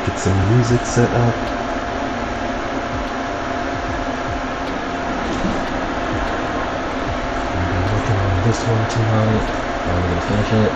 Get some music set up. I'm working on this one tonight. I'm gonna finish it.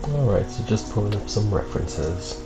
Alright, so just pulling up some references.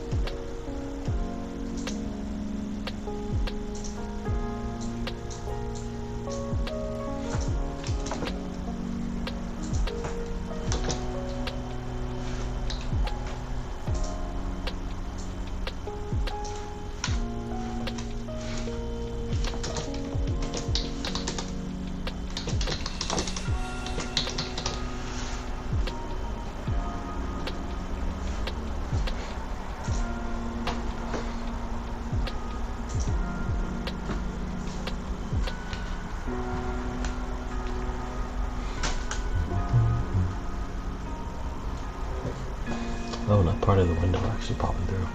Oh, not part of the window actually popping through.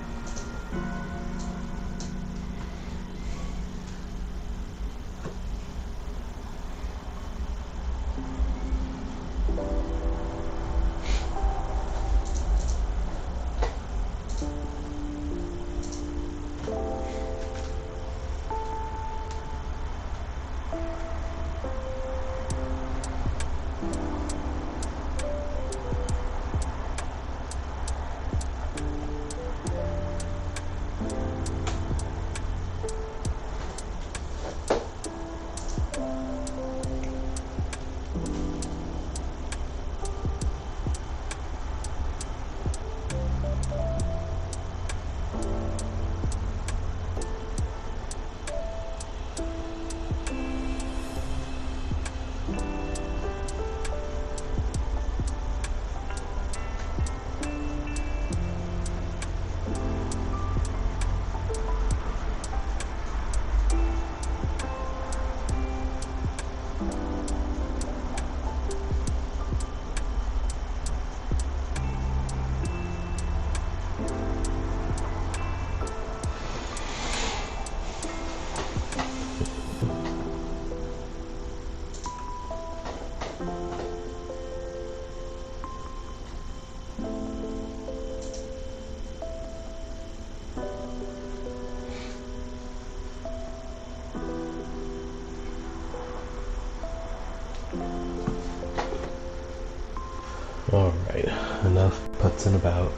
Alright, enough putzing about.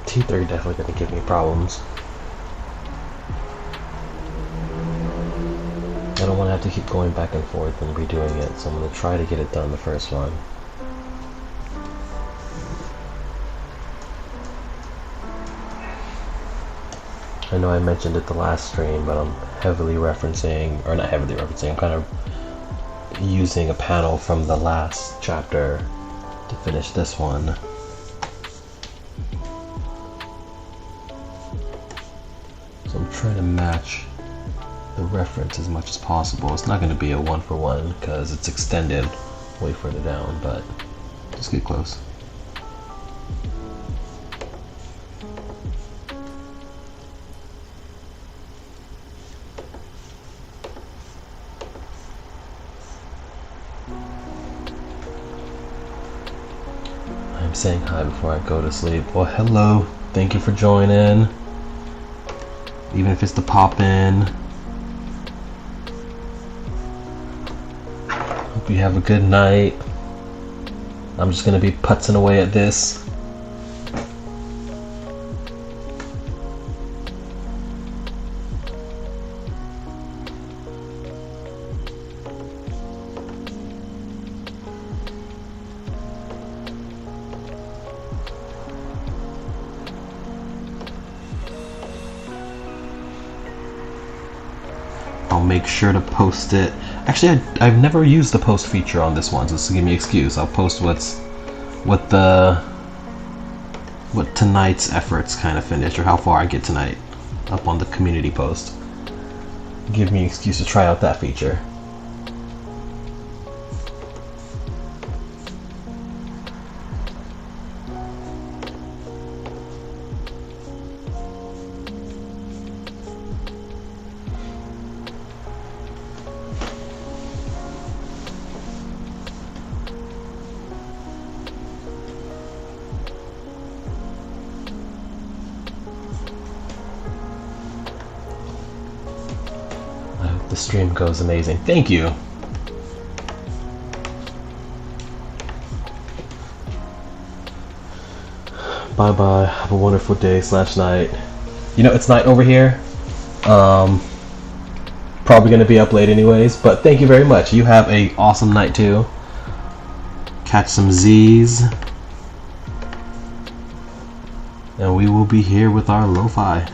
Teeth are definitely going to give me problems. I don't want to have to keep going back and forth and redoing it, so I'm going to try to get it done the first one. I know I mentioned it the last stream, but I'm heavily referencing, or not heavily referencing, I'm kind of using a panel from the last chapter to finish this one. So I'm trying to match the reference as much as possible. It's not going to be a one-for-one because it's extended way further down, but just get close. I'm saying hi before I go to sleep. Well, hello. Thank you for joining. Even if it's to pop in. Hope you have a good night. I'm just gonna be putzing away at this. I'll make sure to post it. Actually, I've never used the post feature on this one, so this will give me an excuse. I'll post what tonight's efforts kind of finished, or how far I get tonight, up on the community post. Give me an excuse to try out that feature. The stream goes amazing. Thank you. Bye bye. Have a wonderful day / night. You know, it's night over here. Probably gonna be up late anyways, but thank you very much. You have a awesome night too. Catch some Z's. And we will be here with our lo-fi.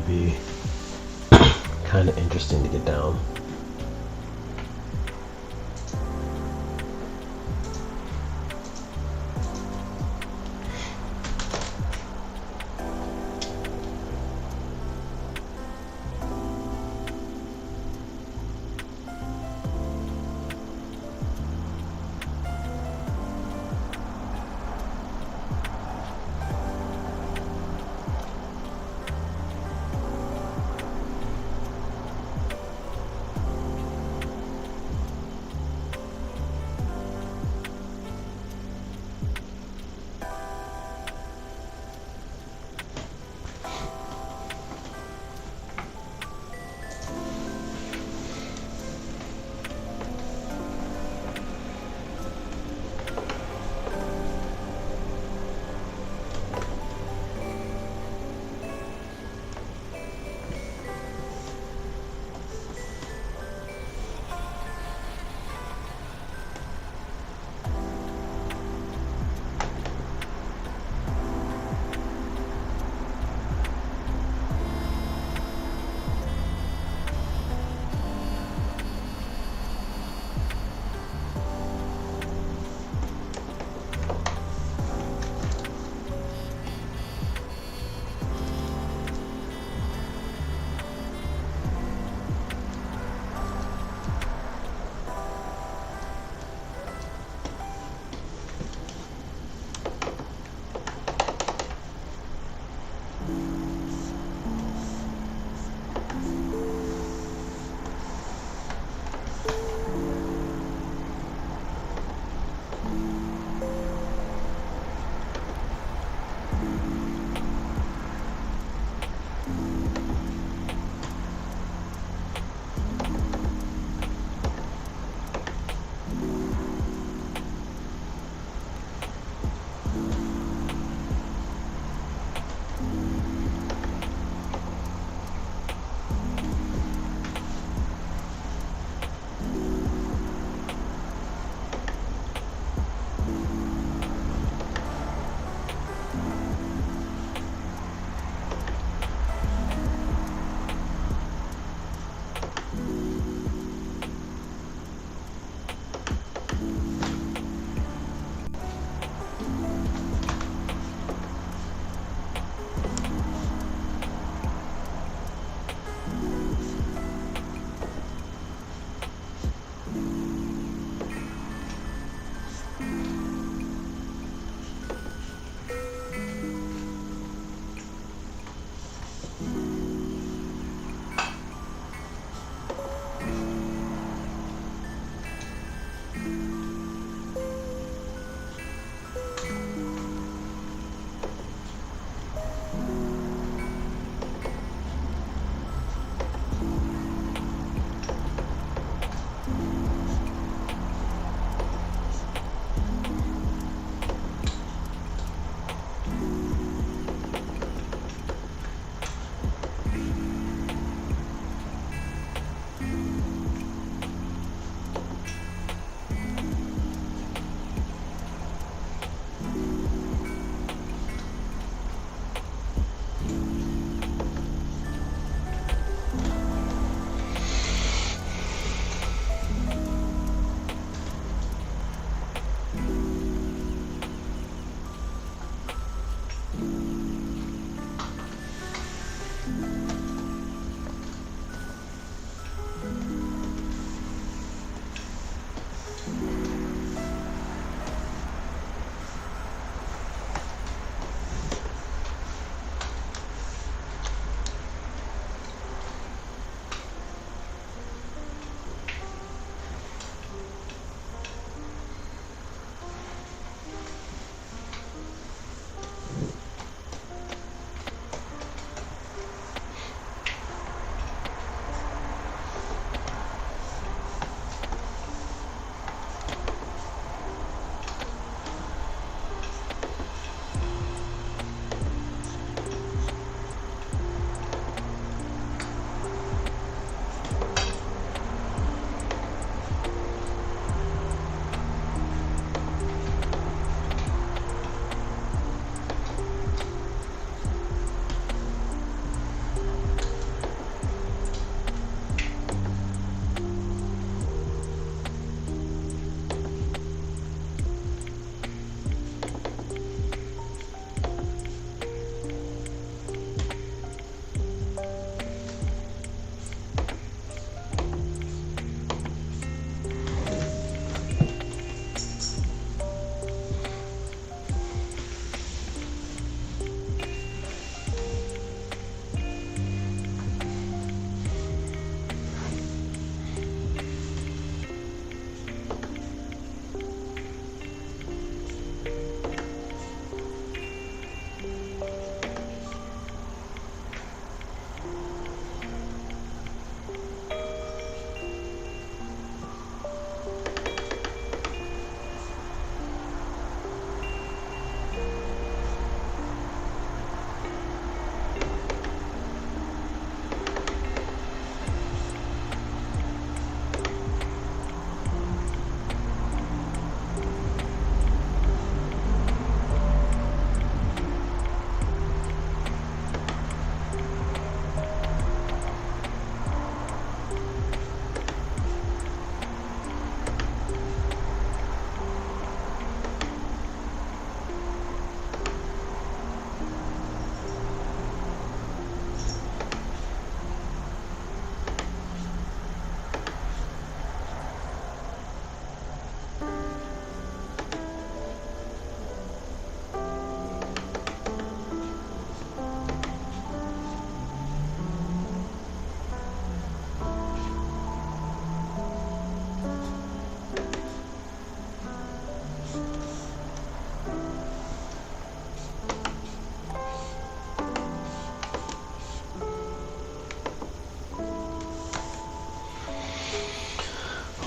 be kind of interesting to get down.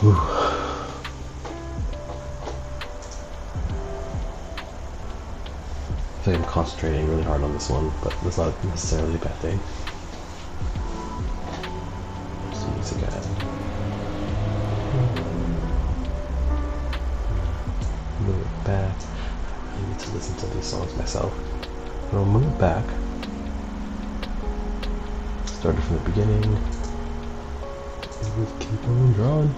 Whew. I feel like I'm concentrating really hard on this one, but that's not necessarily a bad thing. There's the music ad. Move it back. I really need to listen to these songs myself. I'll move it back. Started from the beginning. It would keep on drawing.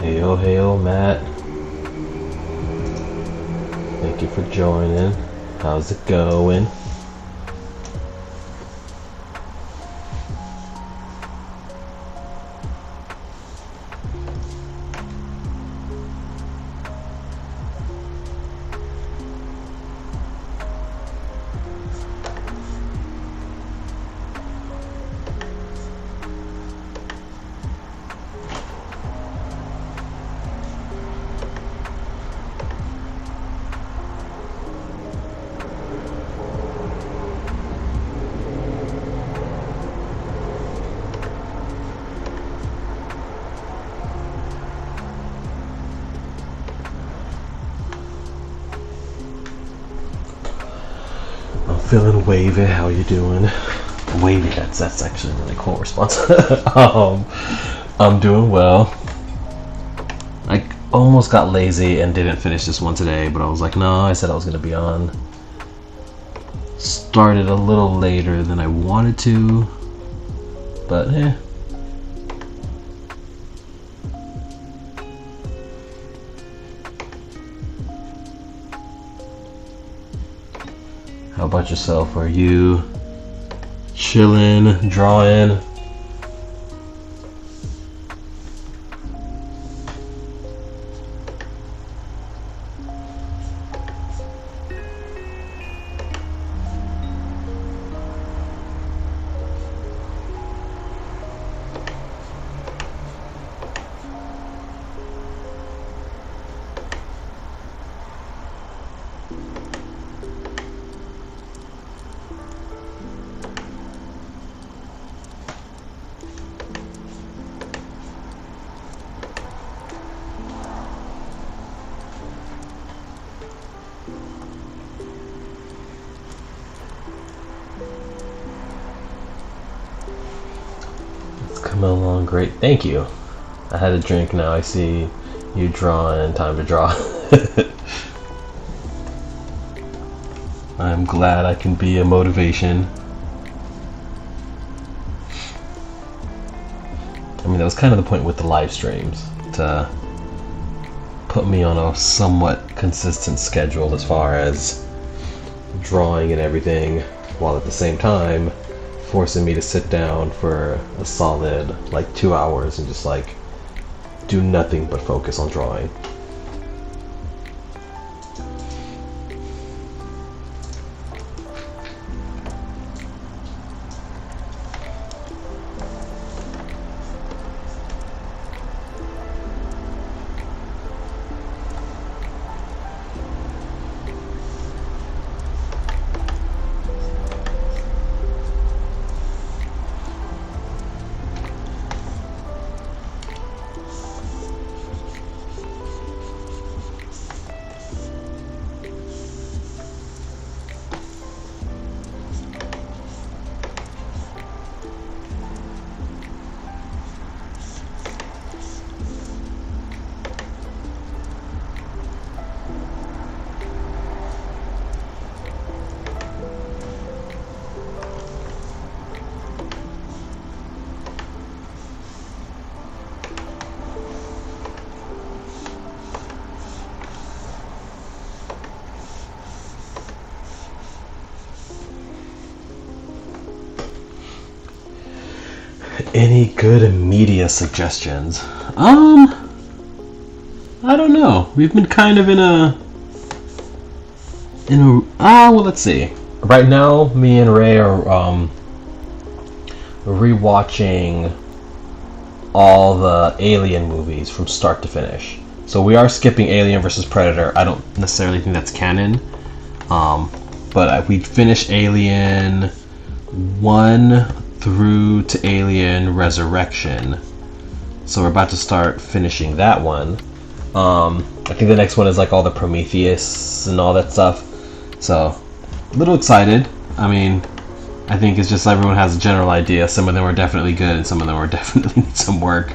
Heyo, Matt. Thank you for joining. How's it going? Feeling wavy, how you doing? Wavy, that's actually a really cool response. I'm doing well. I almost got lazy and didn't finish this one today, but I was like, no, I said I was gonna be on. Started a little later than I wanted to, but eh. How about yourself? Are you chilling, drawing? Coming along great. Thank you. I had a drink, now I see you drawing. Time to draw. I'm glad I can be a motivation. I mean, that was kind of the point with the live streams, to put me on a somewhat consistent schedule as far as drawing and everything, while at the same time forcing me to sit down for a solid like 2 hours and just like do nothing but focus on drawing. Any good media suggestions? I don't know. We've been kind of in a well, let's see. Right now, me and Ray are rewatching all the Alien movies from start to finish. So we are skipping Alien vs. Predator. I don't necessarily think that's canon. But we finished Alien 1 through to Alien Resurrection. So we're about to start finishing that one. I think the next one is like all the Prometheus and all that stuff. So, a little excited. I mean, I think it's just everyone has a general idea. Some of them are definitely good and some of them are definitely need some work.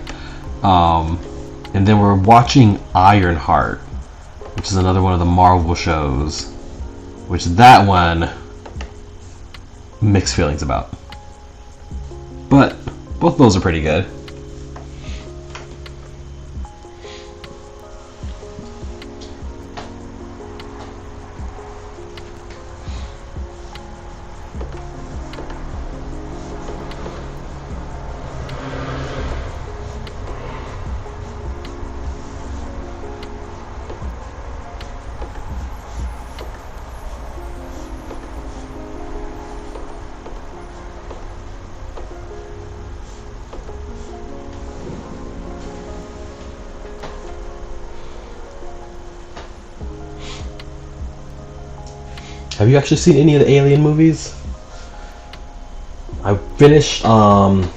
And then we're watching Ironheart, which is another one of the Marvel shows. Which that one, mixed feelings about. But both those are pretty good. Have you actually seen any of the Alien movies? I finished, oh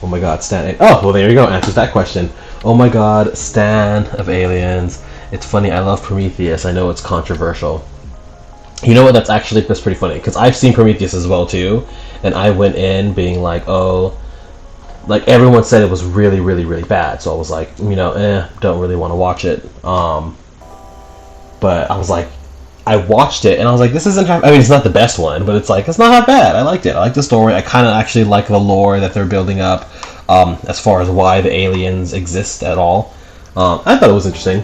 my god, Stan. Oh, well, there you go. Answers that question. Oh my god, Stan of Aliens. It's funny, I love Prometheus. I know it's controversial. You know what? That's pretty funny, because I've seen Prometheus as well too, and I went in being like, oh, like everyone said it was really, really, really bad. So I was like, don't really want to watch it. But I was like, I watched it and I was like, this isn't. I mean, it's not the best one, but it's like it's not that bad. I liked it. I like the story. I kind of actually like the lore that they're building up, as far as why the aliens exist at all. I thought it was interesting.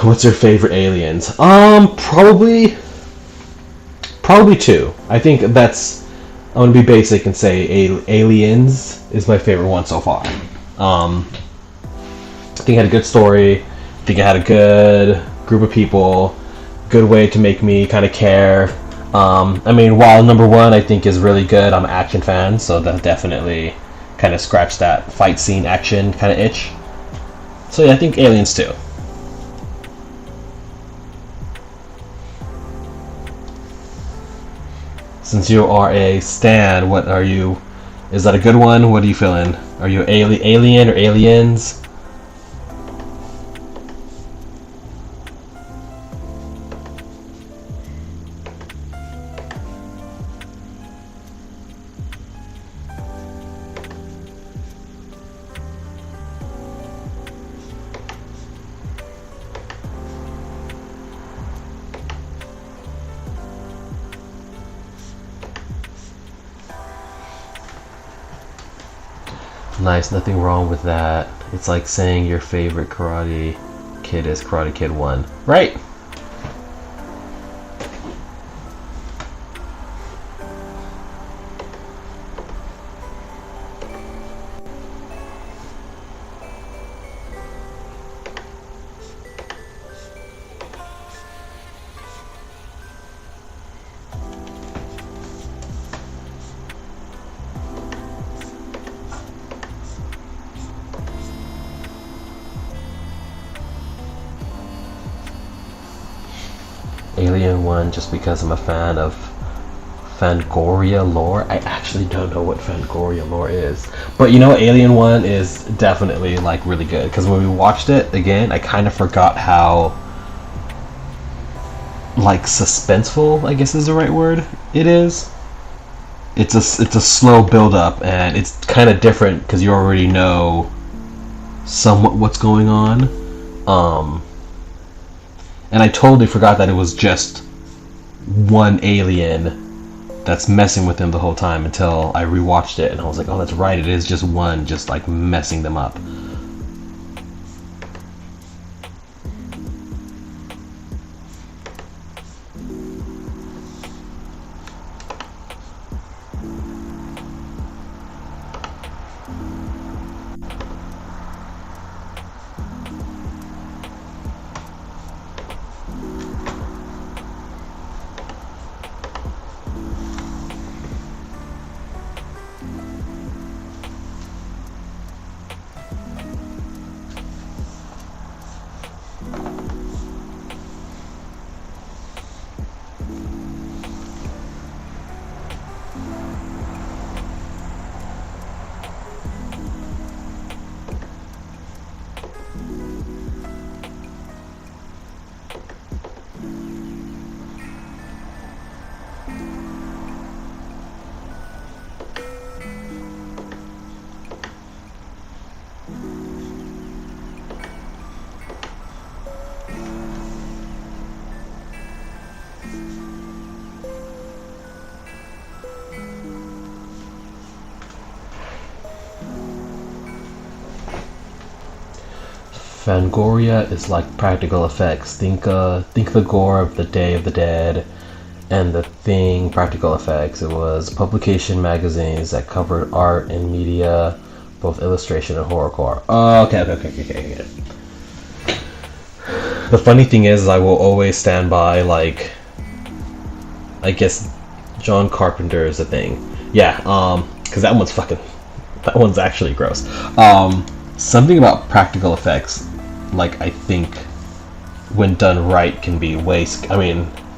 What's your favorite aliens? Probably two. I think that's. I'm gonna be basic and say Aliens is my favorite one so far. I think it had a good story. I think it had a good group of people. Good way to make me kind of care. I mean, while number one I think is really good, I'm an action fan, so that definitely kind of scratched that fight scene action kind of itch. So yeah, I think Aliens too. Since you are a stan, what are you? Is that a good one? What are you feeling? Are you alien or aliens? Nice, nothing wrong with that. It's like saying your favorite Karate Kid is Karate Kid 1. Right! Alien 1 just because I'm a fan of Fangoria lore. I actually don't know what Fangoria lore is. But Alien 1 is definitely like really good, because when we watched it again, I kind of forgot how like suspenseful, I guess is the right word, it is. It's a slow build up, and it's kind of different because you already know somewhat what's going on. And I totally forgot that it was just one alien that's messing with them the whole time until I rewatched it, and I was like, oh, that's right, it is just one just like messing them up. Fangoria is like practical effects. Think the gore of the Day of the Dead and the Thing practical effects. It was publication magazines that covered art and media, both illustration and horrorcore. Oh, okay. The funny thing is, I will always stand by, like, I guess John Carpenter is a thing. Yeah, because that one's actually gross. Something about practical effects, like, I think when done right can be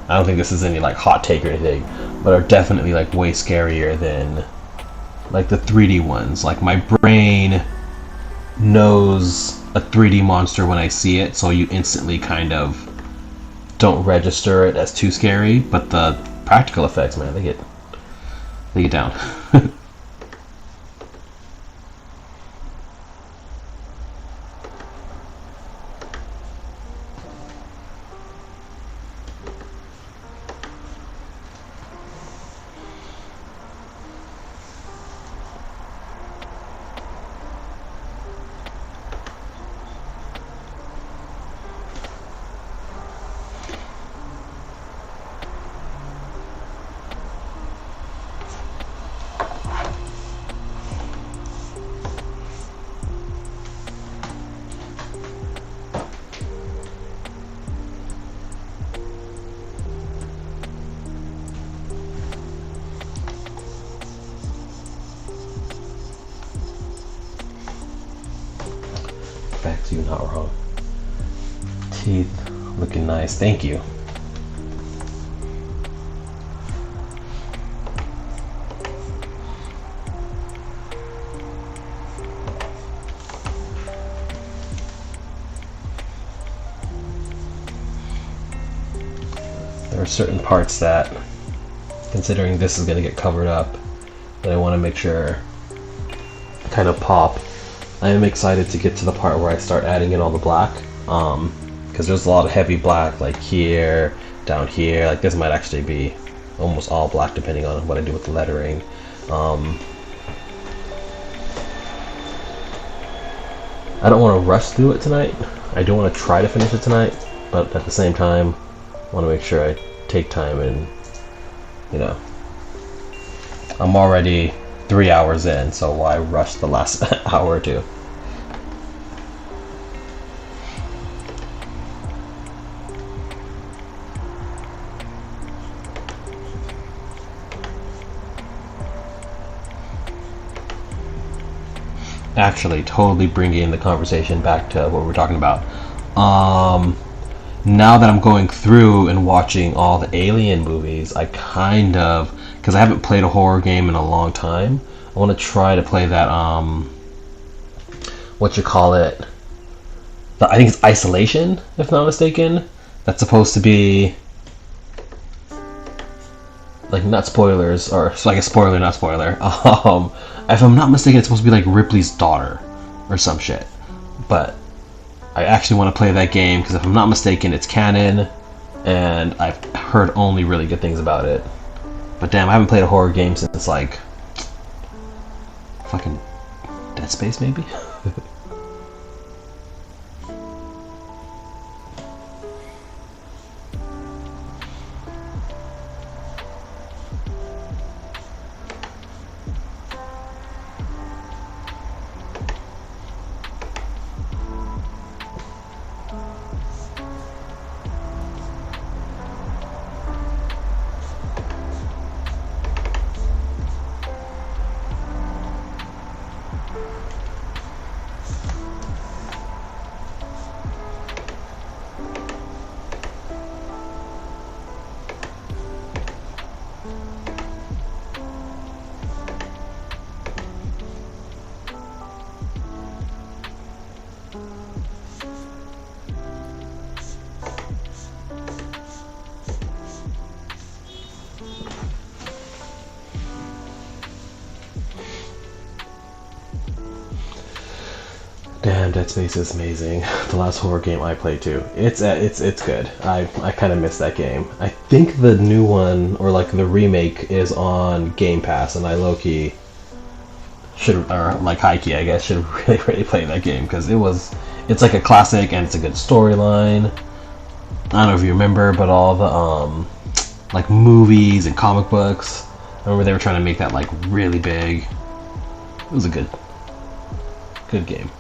I don't think this is any like hot take or anything, but are definitely like way scarier than like the 3D ones. Like my brain knows a 3D monster when I see it, so you instantly kind of don't register it as too scary. But the practical effects, man, they get down. Facts, you're not wrong. Teeth looking nice. Thank you. There are certain parts that, considering this is going to get covered up, that I want to make sure kind of pop. I am excited to get to the part where I start adding in all the black, because there's a lot of heavy black, like here, down here. Like this might actually be almost all black depending on what I do with the lettering. I don't want to rush through it tonight. I do want to try to finish it tonight, but at the same time, I want to make sure I take time and, you know, I'm already 3 hours in, so why rush the last hour or two? Actually, totally bringing the conversation back to what we were talking about. Now that I'm going through and watching all the Alien movies, I kind of, because I haven't played a horror game in a long time, I want to try to play that, what you call it, I think it's Isolation, if not mistaken. That's supposed to be, like, not spoilers, or, so like a spoiler, not spoiler. If I'm not mistaken, it's supposed to be like Ripley's daughter, or some shit. But I actually want to play that game, because if I'm not mistaken, it's canon, and I've heard only really good things about it. But damn, I haven't played a horror game since, like, fucking Dead Space, maybe? Damn, Dead Space is amazing. The last horror game I played too. It's good. I kind of miss that game. I think the new one, or like the remake, is on Game Pass, and I low-key should, or like high-key I guess, should really play that game, because it's like a classic and it's a good storyline. I don't know if you remember, but all the like movies and comic books, I remember they were trying to make that like really big. It was a good game.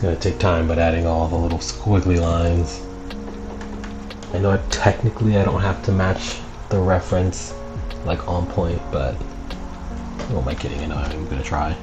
gonna take time, but adding all the little squiggly lines. I know technically I don't have to match the reference like on point, but who am I kidding? I know I'm gonna try.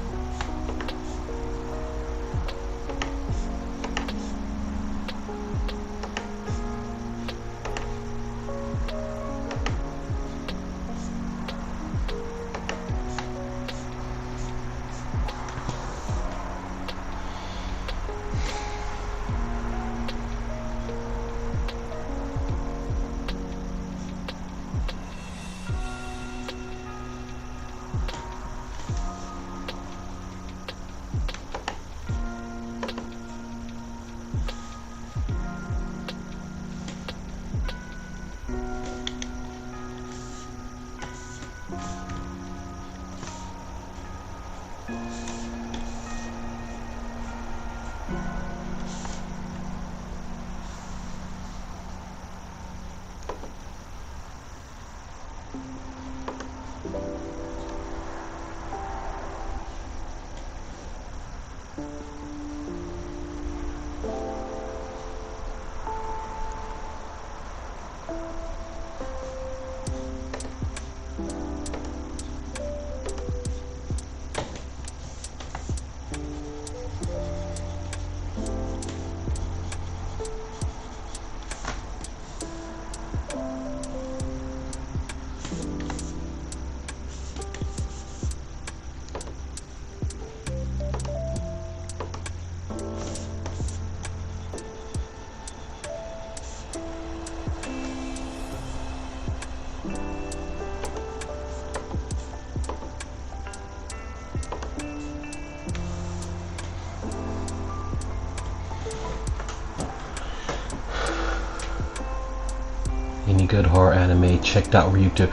Any good horror anime checked out on YouTube?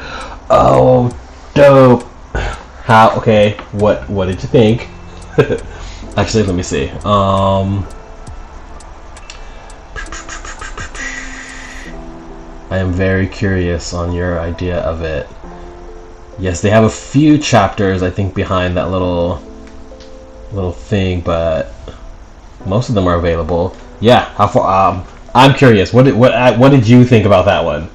Oh, dope. How? Okay. What did you think? Actually, let me see. I am very curious on your idea of it. Yes, they have a few chapters, I think, behind that little thing, but most of them are available. Yeah. How far? I'm curious. What did you think about that one?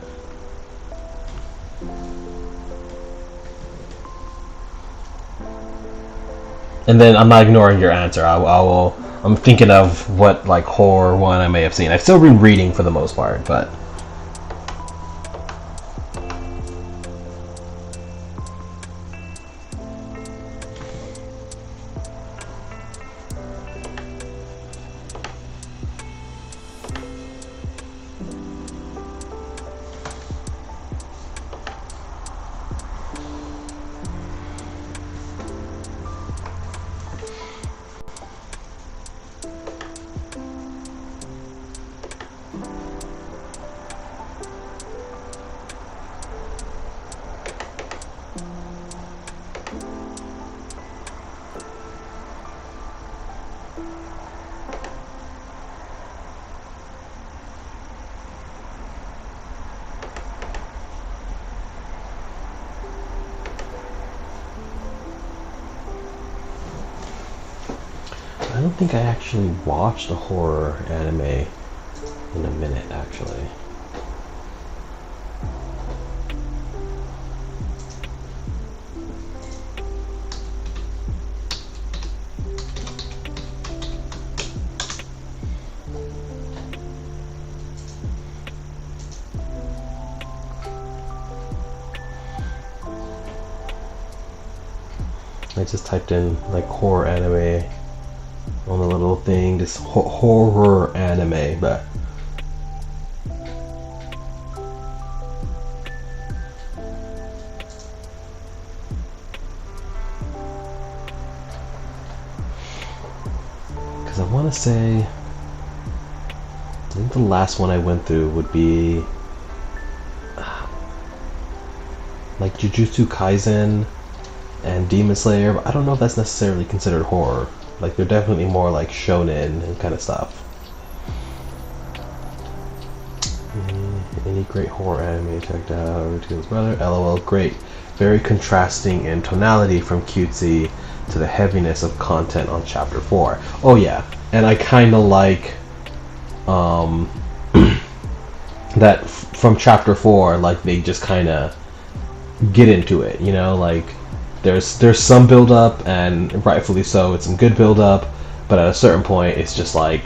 And then I'm not ignoring your answer. I'm thinking of what like horror one I may have seen. I've still been reading for the most part, but. I don't think I actually watched a horror anime in a minute, actually. I just typed in like horror anime on the little thing, this horror anime, but because I want to say, I think the last one I went through would be like Jujutsu Kaisen and Demon Slayer, but I don't know if that's necessarily considered horror. Like, they're definitely more like shonen and kind of stuff. Any great horror anime checked out? Routines Brother, LOL, great. Very contrasting in tonality from cutesy to the heaviness of content on chapter 4. Oh yeah, and I kind of like that from chapter 4, like they just kind of get into it, you know, like there's some build up, and rightfully so, it's some good build up, but at a certain point it's just like,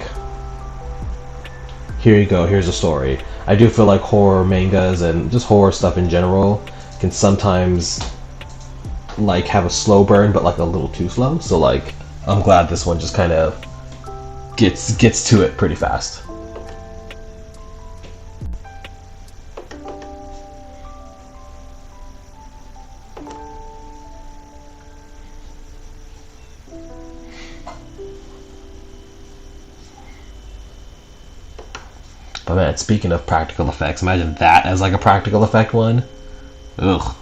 here you go, here's a story. I do feel like horror mangas and just horror stuff in general can sometimes like have a slow burn, but like a little too slow. So like I'm glad this one just kind of gets to it pretty fast. But man, speaking of practical effects, imagine that as like a practical effect one. Ugh.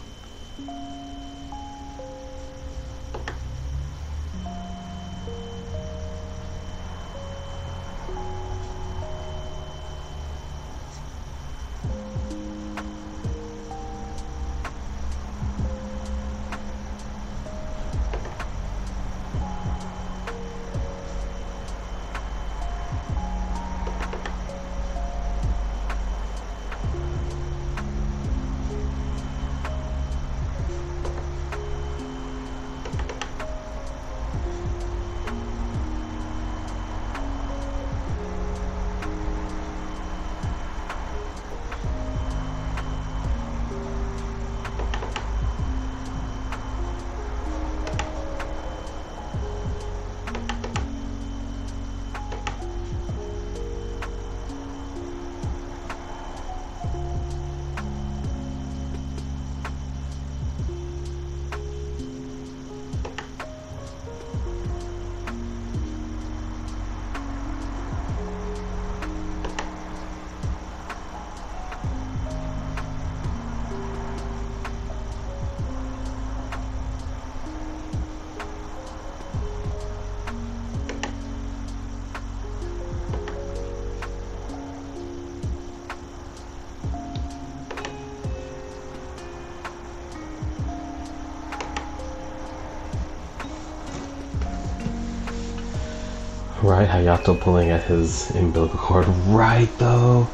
Right, Hayato pulling at his umbilical cord. Right, though.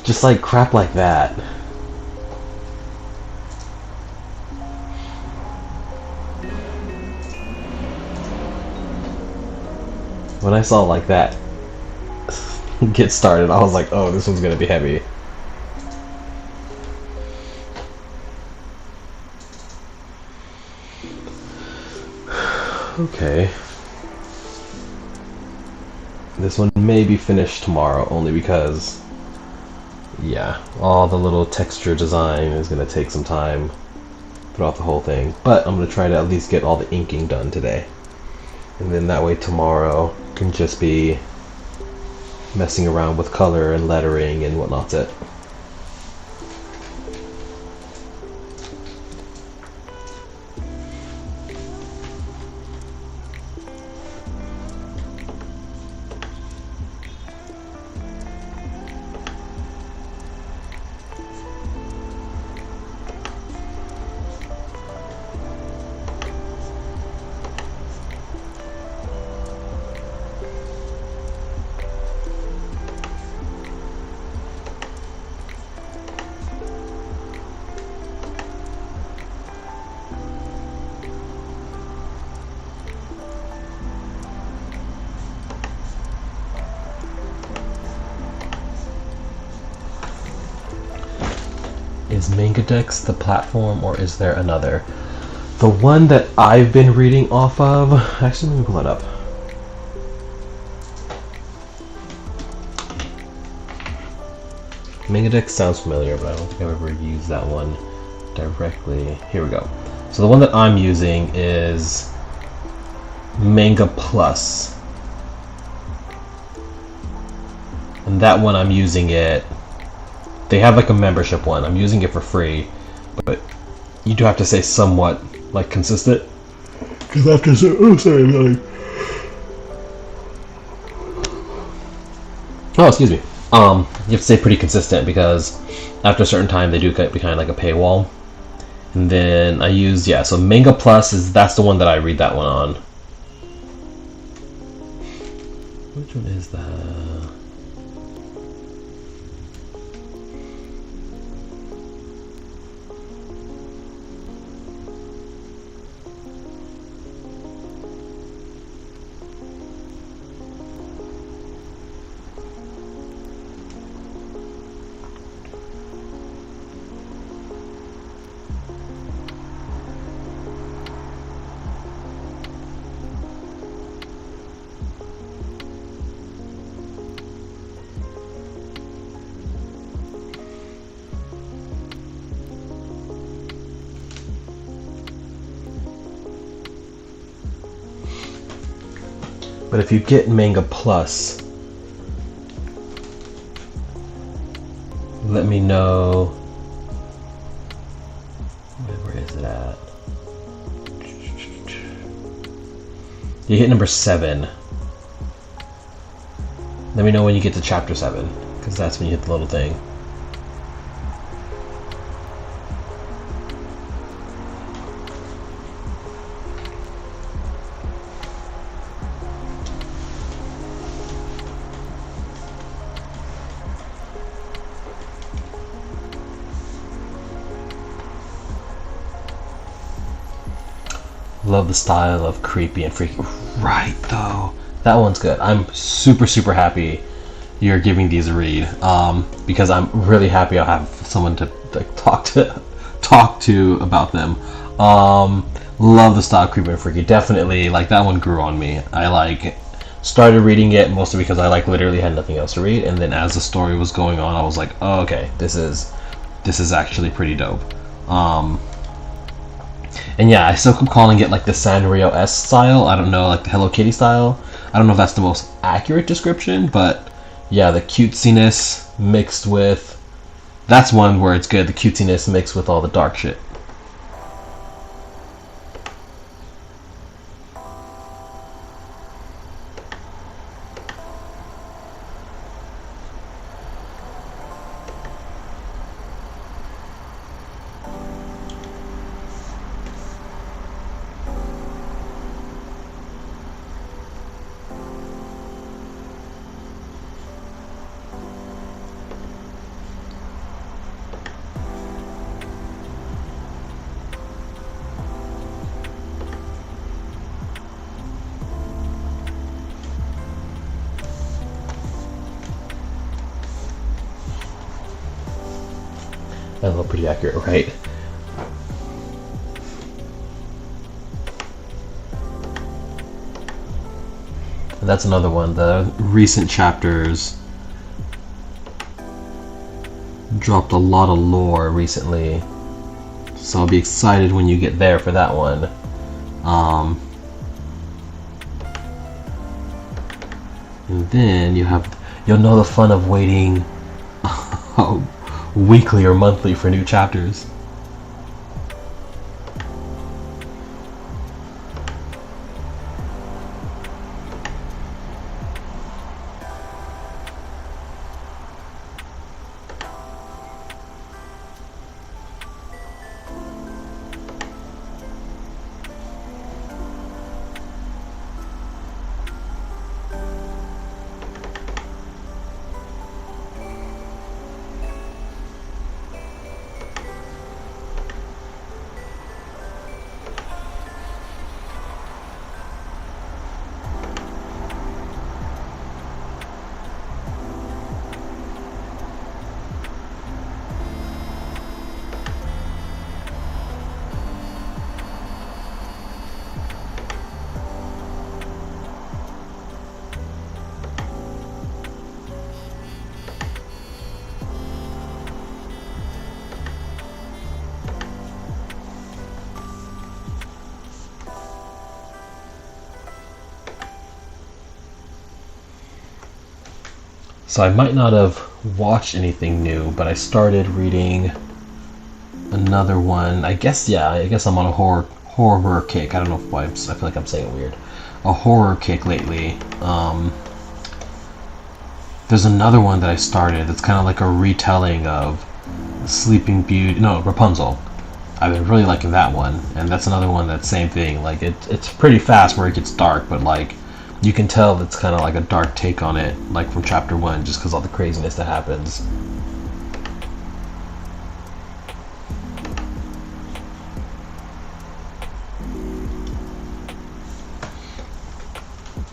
Just like crap like that. When I saw like that get started, I was like, oh, this one's gonna be heavy. Okay. This one may be finished tomorrow, only because, yeah, all the little texture design is going to take some time throughout the whole thing. But I'm going to try to at least get all the inking done today. And then that way tomorrow can just be messing around with color and lettering and whatnot's it. Is MangaDex the platform, or is there another? The one that I've been reading off of... Actually, let me pull that up. MangaDex sounds familiar, but I don't think I've ever used that one directly. Here we go. So the one that I'm using is Manga Plus. And that one I'm using it... They have like a membership one. I'm using it for free, but you do have to stay somewhat like consistent. Because after excuse me. You have to stay pretty consistent, because after a certain time they do get behind like a paywall, And then I used, yeah, so Manga Plus that's the one that I read that one on. Which one is that? But if you get Manga Plus, let me know. Where is it at? You hit number 7. Let me know when you get to chapter 7, because that's when you hit the little thing. Love the style of creepy and freaky. Right, though. That one's good. I'm super, super happy you're giving these a read. Because I'm really happy I'll have someone to like talk to about them. Love the style of creepy and freaky. Definitely, like, that one grew on me. I started reading it mostly because I literally had nothing else to read, and then as the story was going on, I was like, oh, okay, this is actually pretty dope. And yeah, I still keep calling it like the Sanrio-esque style. I don't know, like the Hello Kitty style. I don't know if that's the most accurate description, but yeah, the cutesiness mixed with... That's one where it's good, the cutesiness mixed with all the dark shit. That looked pretty accurate, right? And that's another one. The recent chapters dropped a lot of lore recently, so I'll be excited when you get there for that one. And then you'll know the fun of waiting weekly or monthly for new chapters. So I might not have watched anything new, but I started reading another one. I guess I'm on a horror kick. I don't know why I feel like I'm saying it weird. A horror kick lately. There's another one that I started that's kind of like a retelling of Sleeping Beauty. No, Rapunzel. I've been really liking that one, and that's another one that's same thing. Like it's pretty fast where it gets dark, but like you can tell it's kind of like a dark take on it, like from chapter 1, just because all the craziness that happens.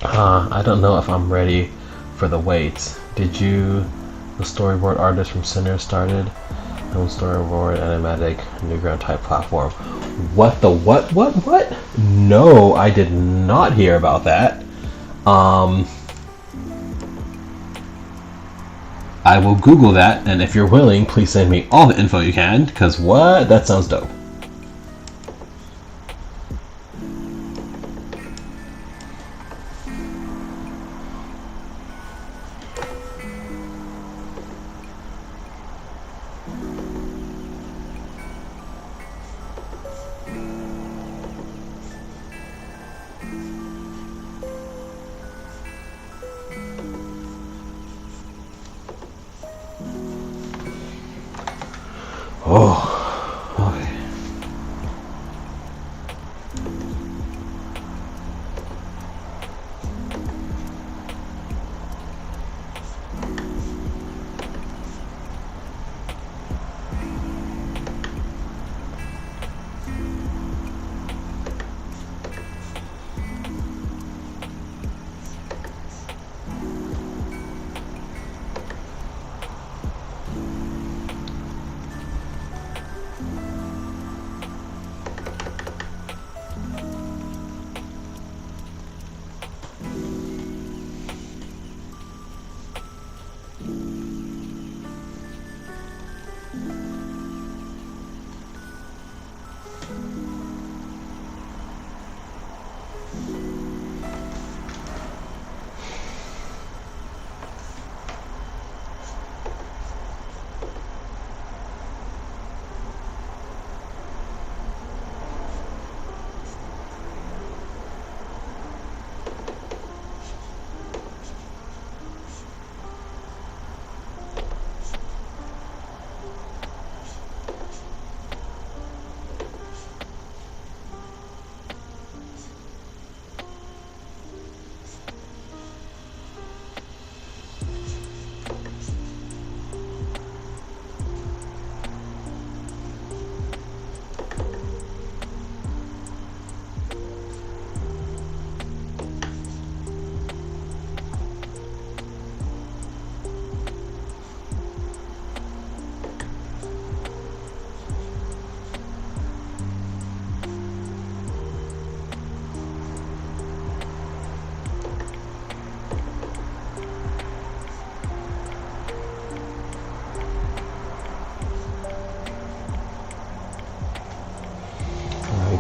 I don't know if I'm ready for the wait. Did you, the storyboard artist from Sinner started? No storyboard, animatic, Newground type platform. What the what? No, I did not hear about that. I will Google that, and if you're willing, please send me all the info you can, because what? That sounds dope. Oh, okay.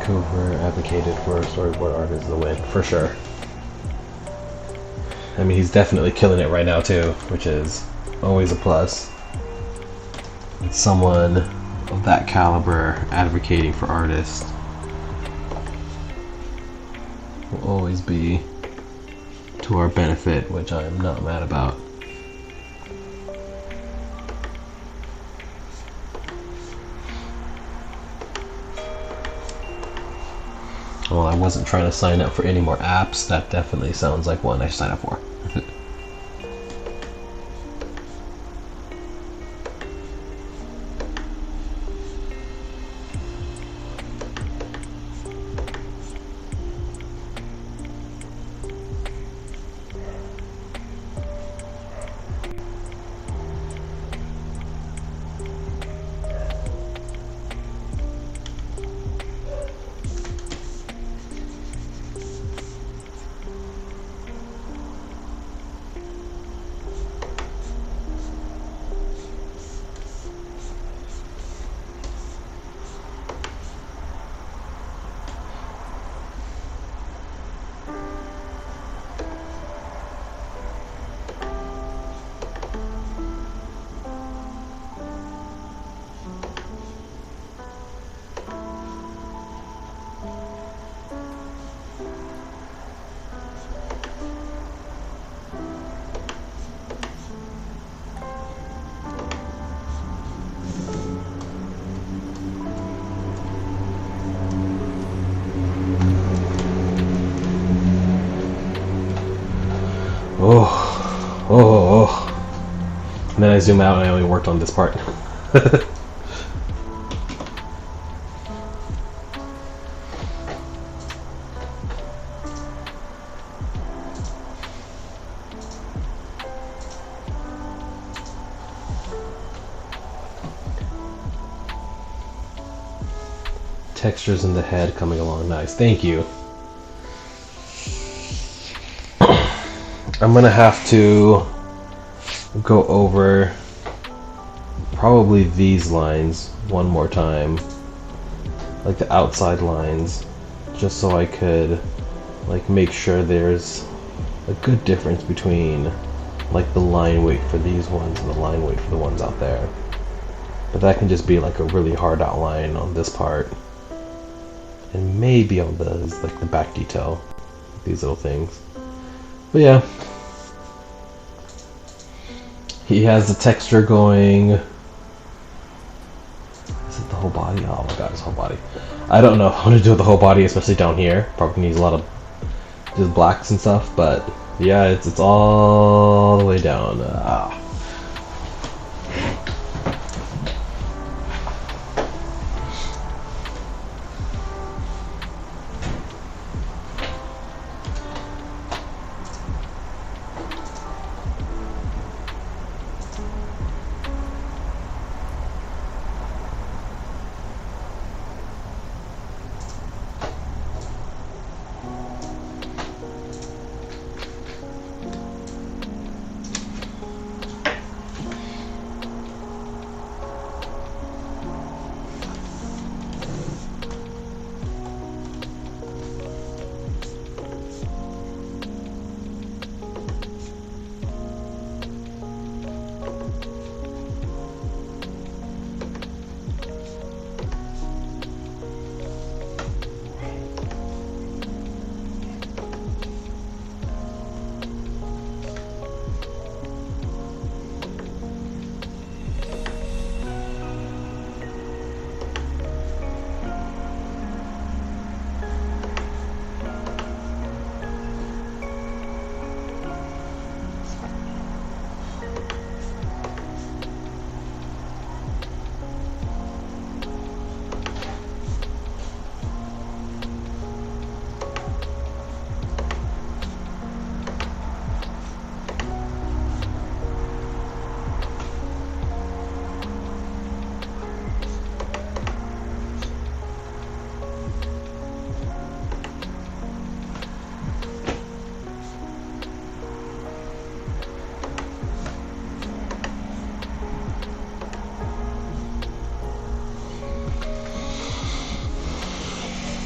Vancouver advocated for storyboard artists to win, for sure. I mean, he's definitely killing it right now too, which is always a plus. It's someone of that caliber advocating for artists will always be to our benefit, which I'm not mad about. Well, I wasn't trying to sign up for any more apps. That definitely sounds like one I should sign up for. zoom out and I only worked on this part. Textures in the head coming along nice. Thank you. I'm gonna have to go over probably these lines one more time, like the outside lines, just so I could like make sure there's a good difference between like the line weight for these ones and the line weight for the ones out there. But that can just be like a really hard outline on this part, and maybe on the like the back detail, these little things. But yeah, he has the texture going. Is it the whole body? Oh my god, his whole body. I don't know how to do the whole body, especially down here. Probably needs a lot of just blacks and stuff, but yeah, it's all the way down.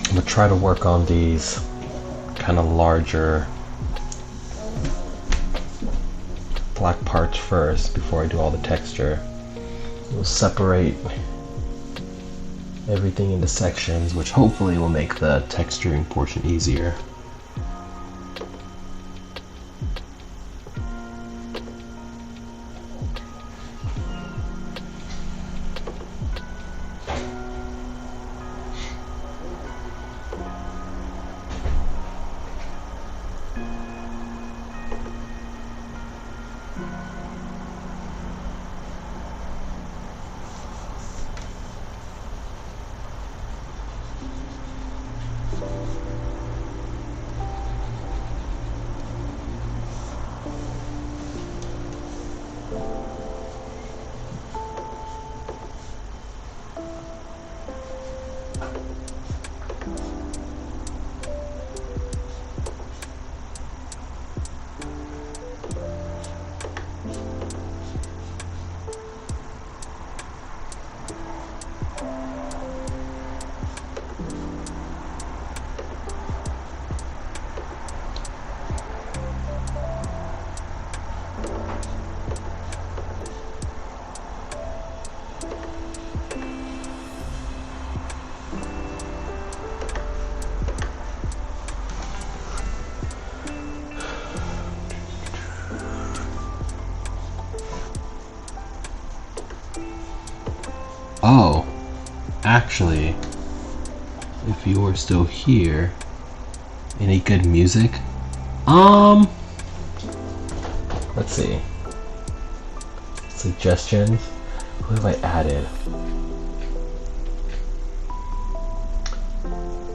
I'm gonna try to work on these kind of larger black parts first before I do all the texture. We'll separate everything into sections, which hopefully will make the texturing portion easier. Oh, actually, if you are still here, any good music? Let's see. suggestions. Who have I added?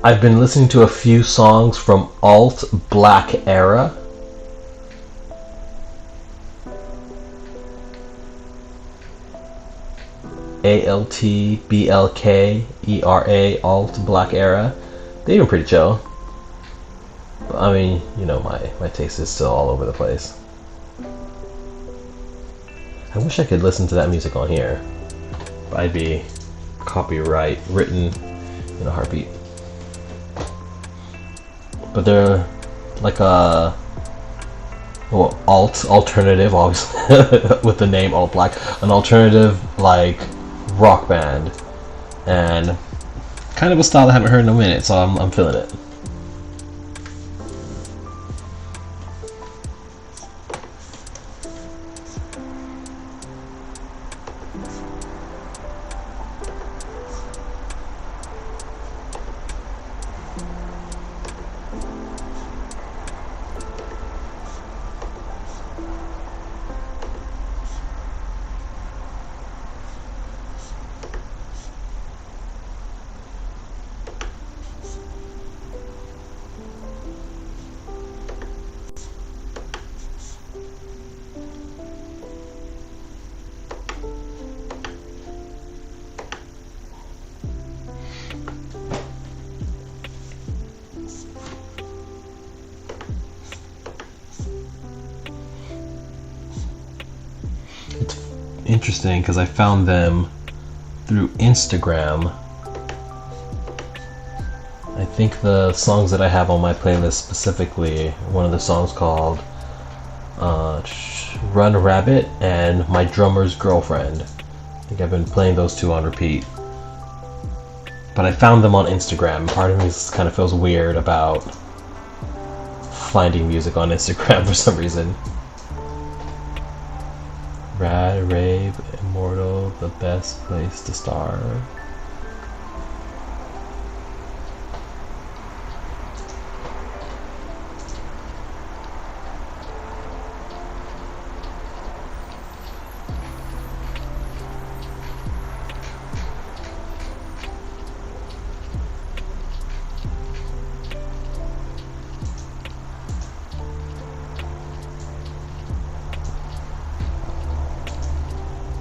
I've been listening to a few songs from Alt Black Era. ALTBLKERA, Alt Black Era. They've been pretty chill. But, I mean, you know, my taste is still all over the place. I wish I could listen to that music on here. But I'd be copyright written in a heartbeat. But they're like a alternative, obviously, with the name Alt Black, an alternative like rock band, and kind of a style I haven't heard in a minute, so I'm feeling it. Interesting, because I found them through Instagram. I think the songs that I have on my playlist specifically, one of the songs called Run Rabbit and My Drummer's Girlfriend. I think I've been playing those two on repeat. But I found them on Instagram. Part of me kind of feels weird about finding music on Instagram for some reason. Rad, Rave, Immortal, the best place to start.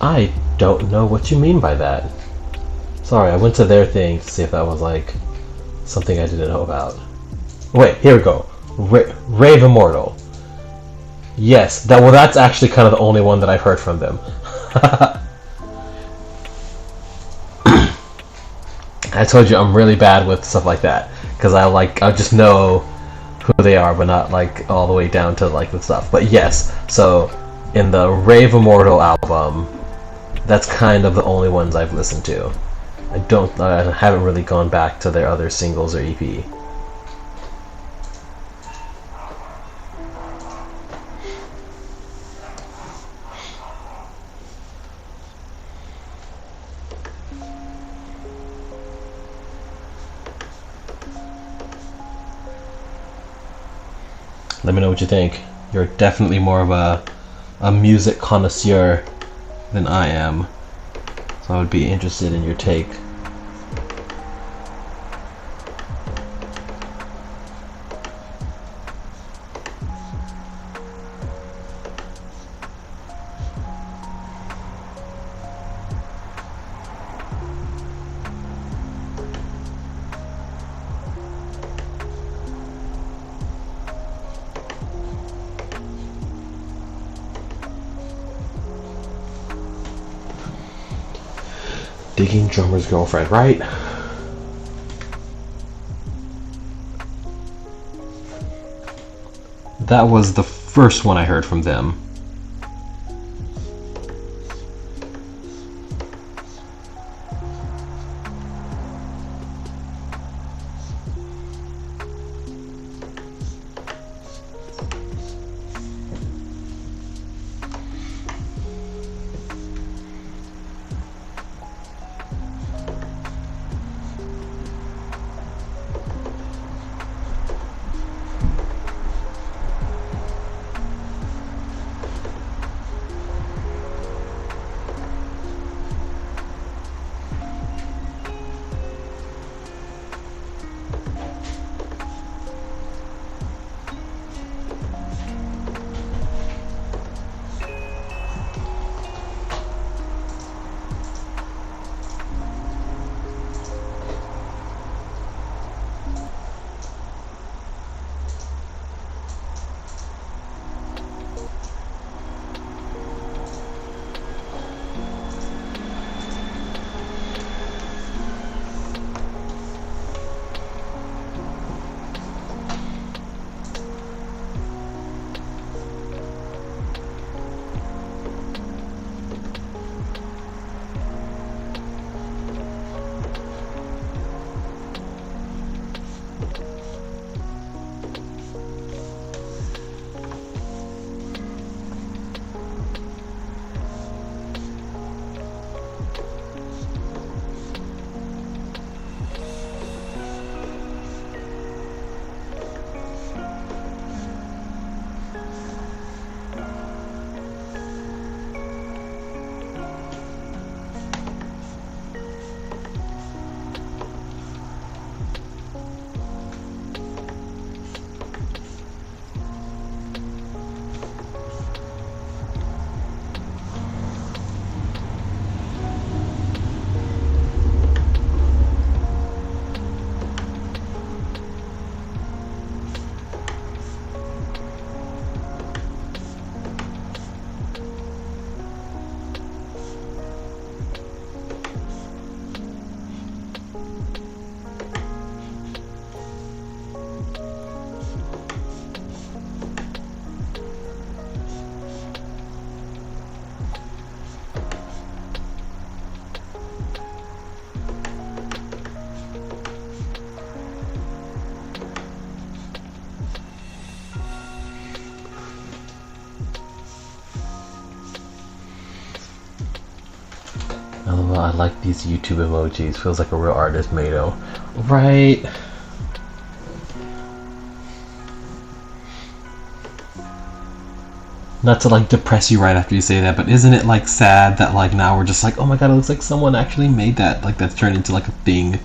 I don't know what you mean by that. Sorry, I went to their thing to see if that was like something I didn't know about. Wait, here we go. Rave Immortal. Yes, that's actually kind of the only one that I've heard from them. I told you I'm really bad with stuff like that because I just know who they are, but not like all the way down to like the stuff. But yes, so in the Rave Immortal album, that's kind of the only ones I've listened to. I haven't really gone back to their other singles or EP. Let me know what you think. You're definitely more of a music connoisseur than I am, so I would be interested in your take. Digging Drummer's Girlfriend, right? That was the first one I heard from them. Oh, I like these YouTube emojis. Feels like a real artist made them. Right? Not to like depress you right after you say that, but isn't it like sad that like now we're just like, oh my god, it looks like someone actually made that. Like that's turned into like a thing.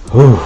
Whew.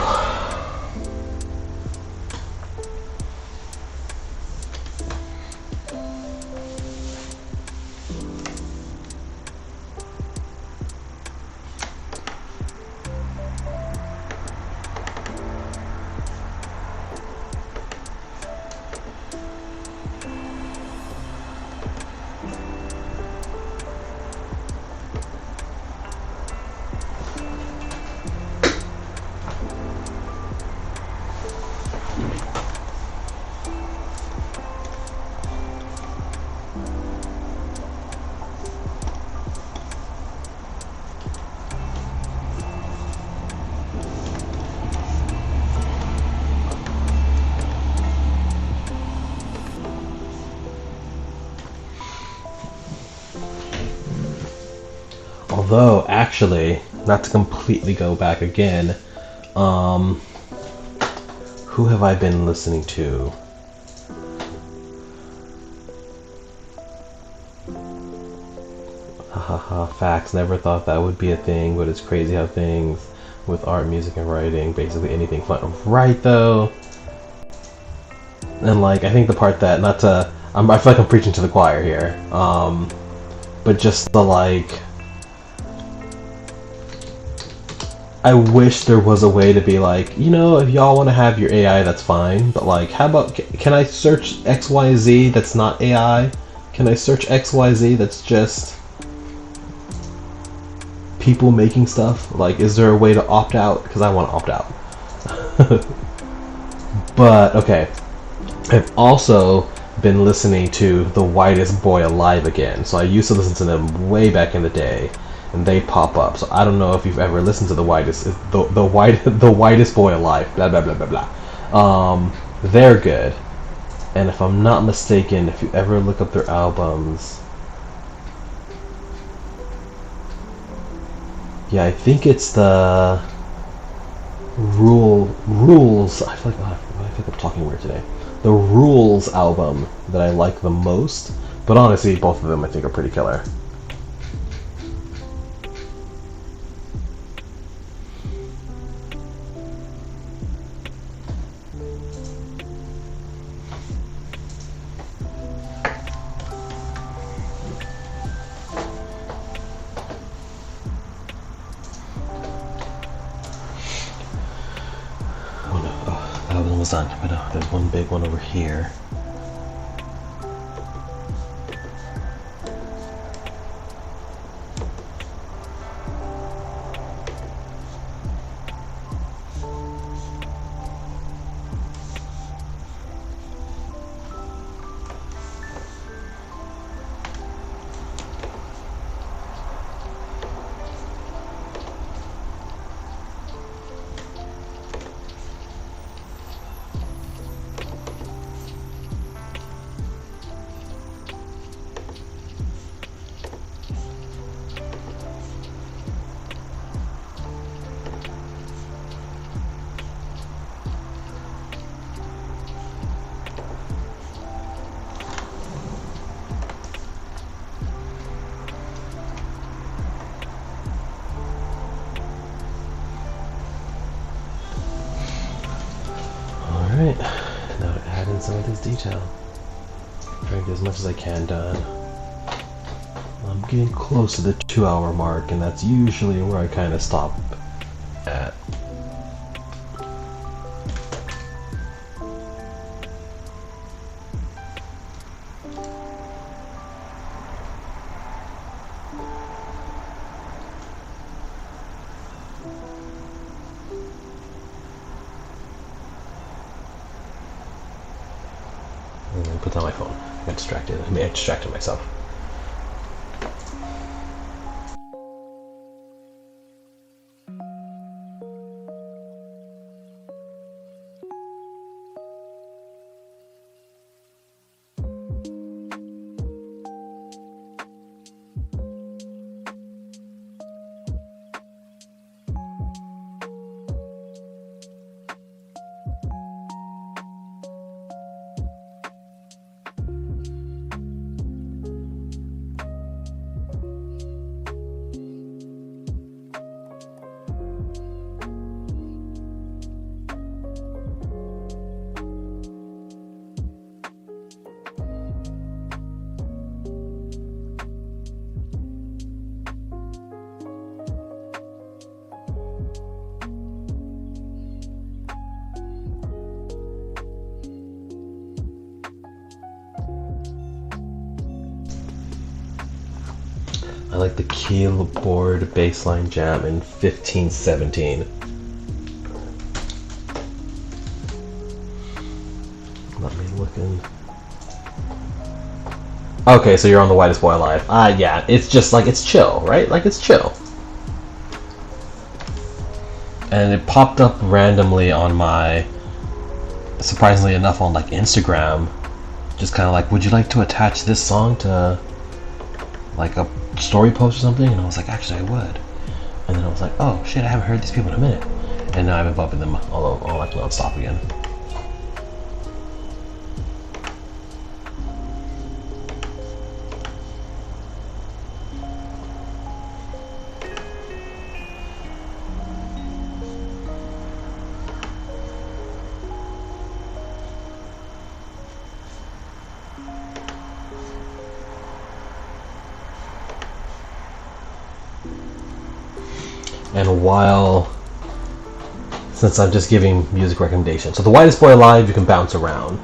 Although, actually, not to completely go back again, who have I been listening to? Haha, facts. Never thought that would be a thing, but it's crazy how things with art, music, and writing, basically anything fun. Right, though? And, like, I think the part that, not to, I feel like I'm preaching to the choir here, but just the, like, I wish there was a way to be like, you know, if y'all want to have your AI, that's fine, but like, how about, can I search XYZ that's not AI? Can I search XYZ that's just people making stuff? Like, is there a way to opt out? Because I want to opt out. But, okay. I've also been listening to The Whitest Boy Alive again. So I used to listen to them way back in the day, and they pop up. So I don't know if you've ever listened to the Whitest Boy Alive. Blah blah blah blah blah. They're good, and if I'm not mistaken, if you ever look up their albums, yeah, I think it's the Rules. I feel like I'm talking weird today. The Rules album that I like the most, but honestly, both of them I think are pretty killer. That one was done, but there's one big one over here. Alright, now to add in some of this detail. Try to get as much as I can done. I'm getting close to the 2-hour mark, and that's usually where I kind of stop at. put down my phone. I got distracted. I distracted myself. I like the keyboard bassline jam in 1517. Let me look in. Okay, so you're on the Whitest Boy Alive. Yeah, it's just like, it's chill, right? Like, it's chill. And it popped up randomly on my, surprisingly enough, on like Instagram. Just kind of like, would you like to attach this song to like a story post or something? And I was like, actually I would. And then I was like, oh shit, I haven't heard these people in a minute. And now I've been bumping them all like non-stop again. And while, since I'm just giving music recommendations, so the Whitest Boy Alive, you can bounce around.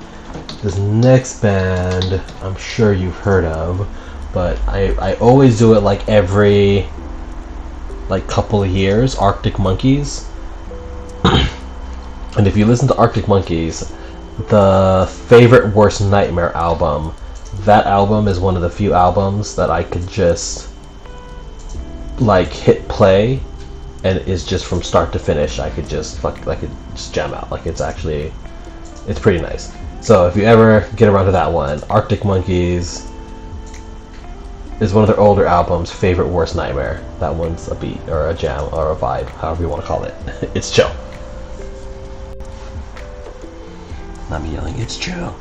This next band, I'm sure you've heard of, but I always do it like every like couple of years. Arctic Monkeys. And if you listen to Arctic Monkeys, the Favorite Worst Nightmare album, that album is one of the few albums that I could just like hit play and is just from start to finish. I could just jam out. Like, it's pretty nice. So if you ever get around to that one, Arctic Monkeys is one of their older albums, Favorite Worst Nightmare. That one's a beat or a jam or a vibe, however you want to call it. It's chill. Not me yelling, it's chill.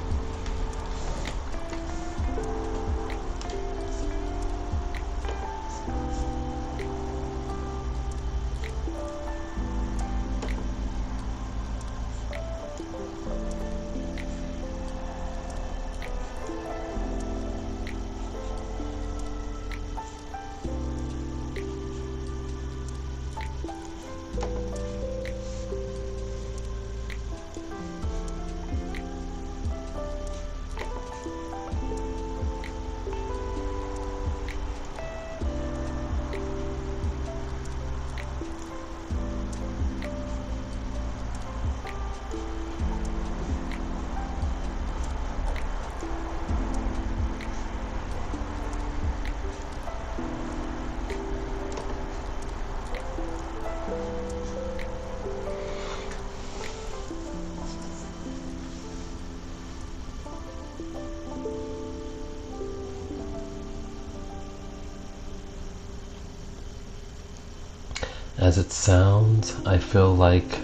As it sounds, I feel like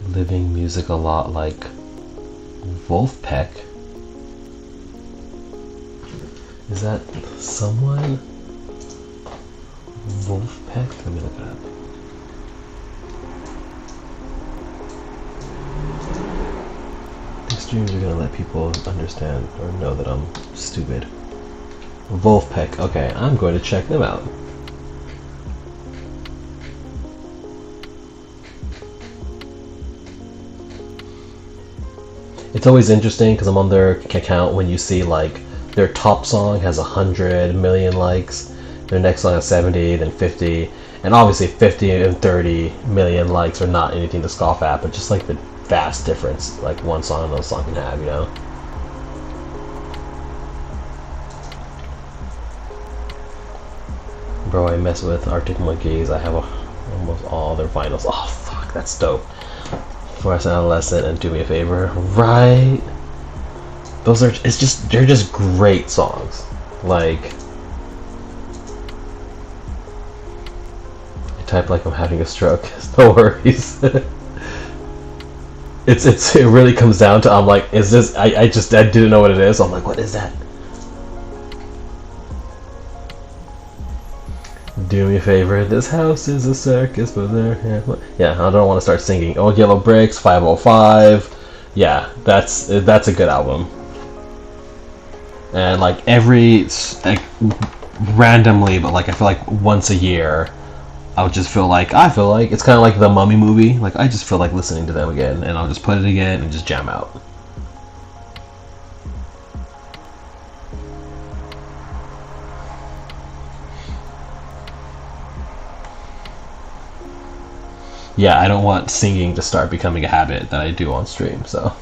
living music a lot like Wolfpack. Is that someone? Wolfpack? Let me look it up. These streams are gonna let people understand or know that I'm stupid. Wolfpack. Okay, I'm going to check them out. It's always interesting because I'm on their account when you see like their top song has 100 million likes, their next song has 70, then 50, and obviously 50 and 30 million likes are not anything to scoff at, but just like the vast difference like one song and another song can have, you know? Bro, I mess with Arctic Monkeys. I have almost all their vinyls. Oh fuck, that's dope. Forest Adolescent and Do Me a Favor. Right? Those are, they're just great songs. Like, I type like I'm having a stroke. No worries. It really comes down to, I'm like, is this, I didn't know what it is. I'm like, what is that? Do me a favor, this house is a circus, but there, yeah, I don't want to start singing. Oh, Yellow Bricks, 505. Yeah, that's a good album. And like randomly, but like I feel like once a year, I feel like it's kind of like the Mummy movie. Like I just feel like listening to them again, and I'll just put it again and just jam out. Yeah, I don't want singing to start becoming a habit that I do on stream. So.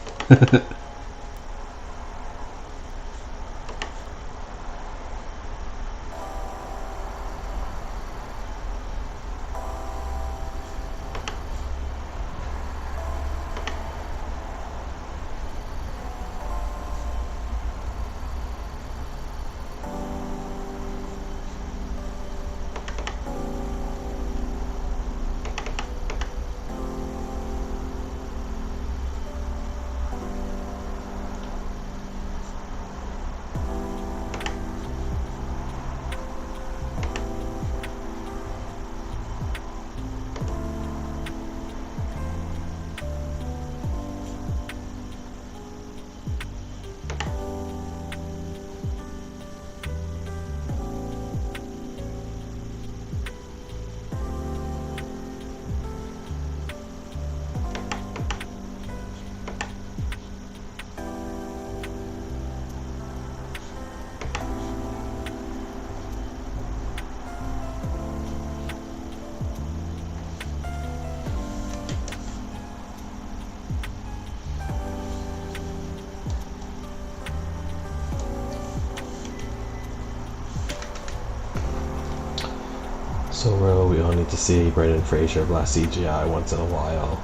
So we all need to see Brendan Fraser blast CGI once in a while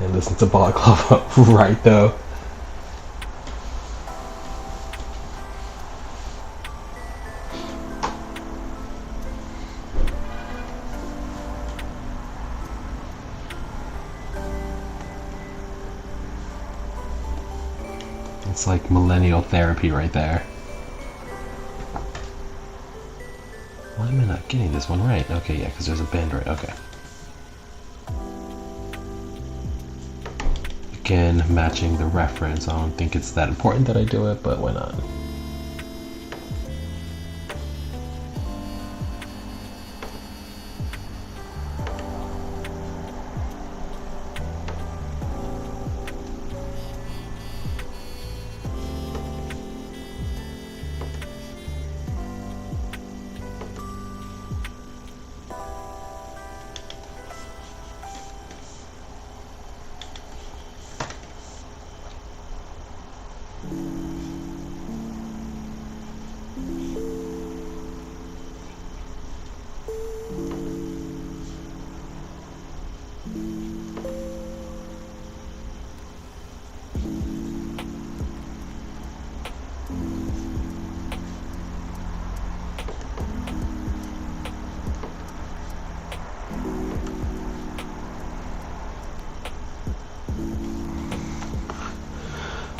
and listen to Balaclava. Right though. It's like millennial therapy right there. Why am I not getting this one right? Okay, yeah, because there's a bend right. Okay. Again, matching the reference. I don't think it's that important that I do it, but why not?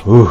Ooh.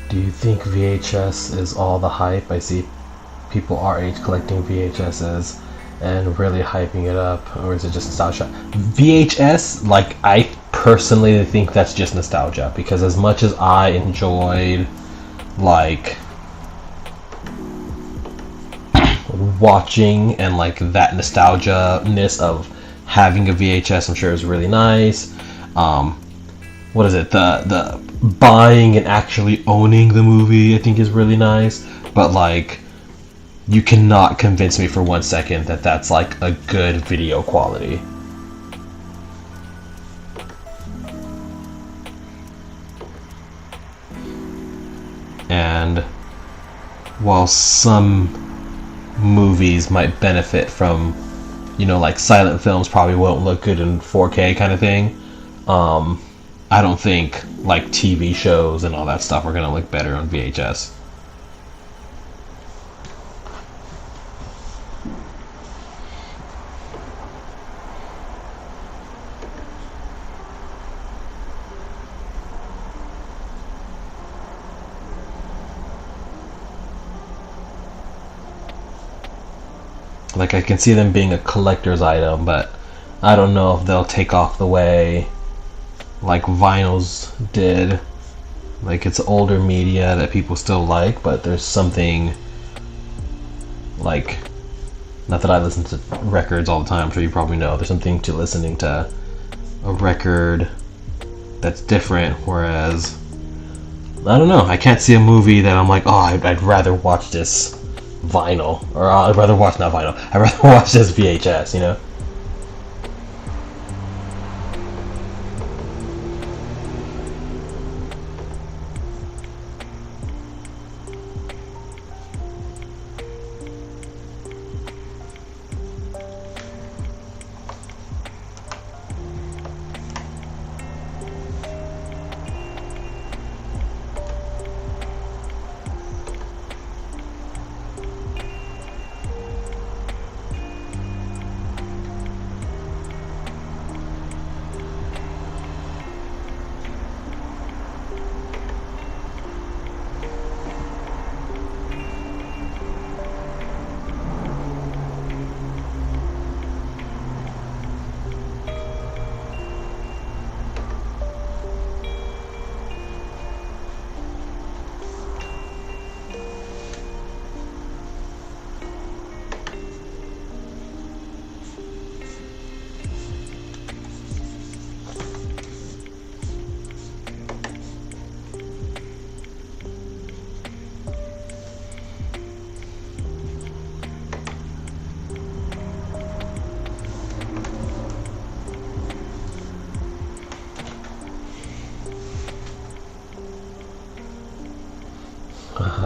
Do you think VHS is all the hype? I see people our age collecting VHSs and really hyping it up, or is it just nostalgia? VHS, like, I personally think that's just nostalgia, because as much as I enjoyed, like, watching and like that nostalgia-ness of having a VHS, I'm sure is really nice. What is it? The buying and actually owning the movie, I think, is really nice. But like, you cannot convince me for 1 second that that's like a good video quality. And while some movies might benefit from, like silent films probably won't look good in 4K kind of thing, I don't think like TV shows and all that stuff are gonna look better on VHS. Like, I can see them being a collector's item, but I don't know if they'll take off the way like vinyls did. Like, it's older media that people still like, but there's something, like, not that I listen to records all the time, I'm sure you probably know, there's something to listening to a record that's different, whereas, I don't know, I can't see a movie that I'm like, oh, I'd rather watch this vinyl, or I'd rather watch, not vinyl, I'd rather watch this VHS,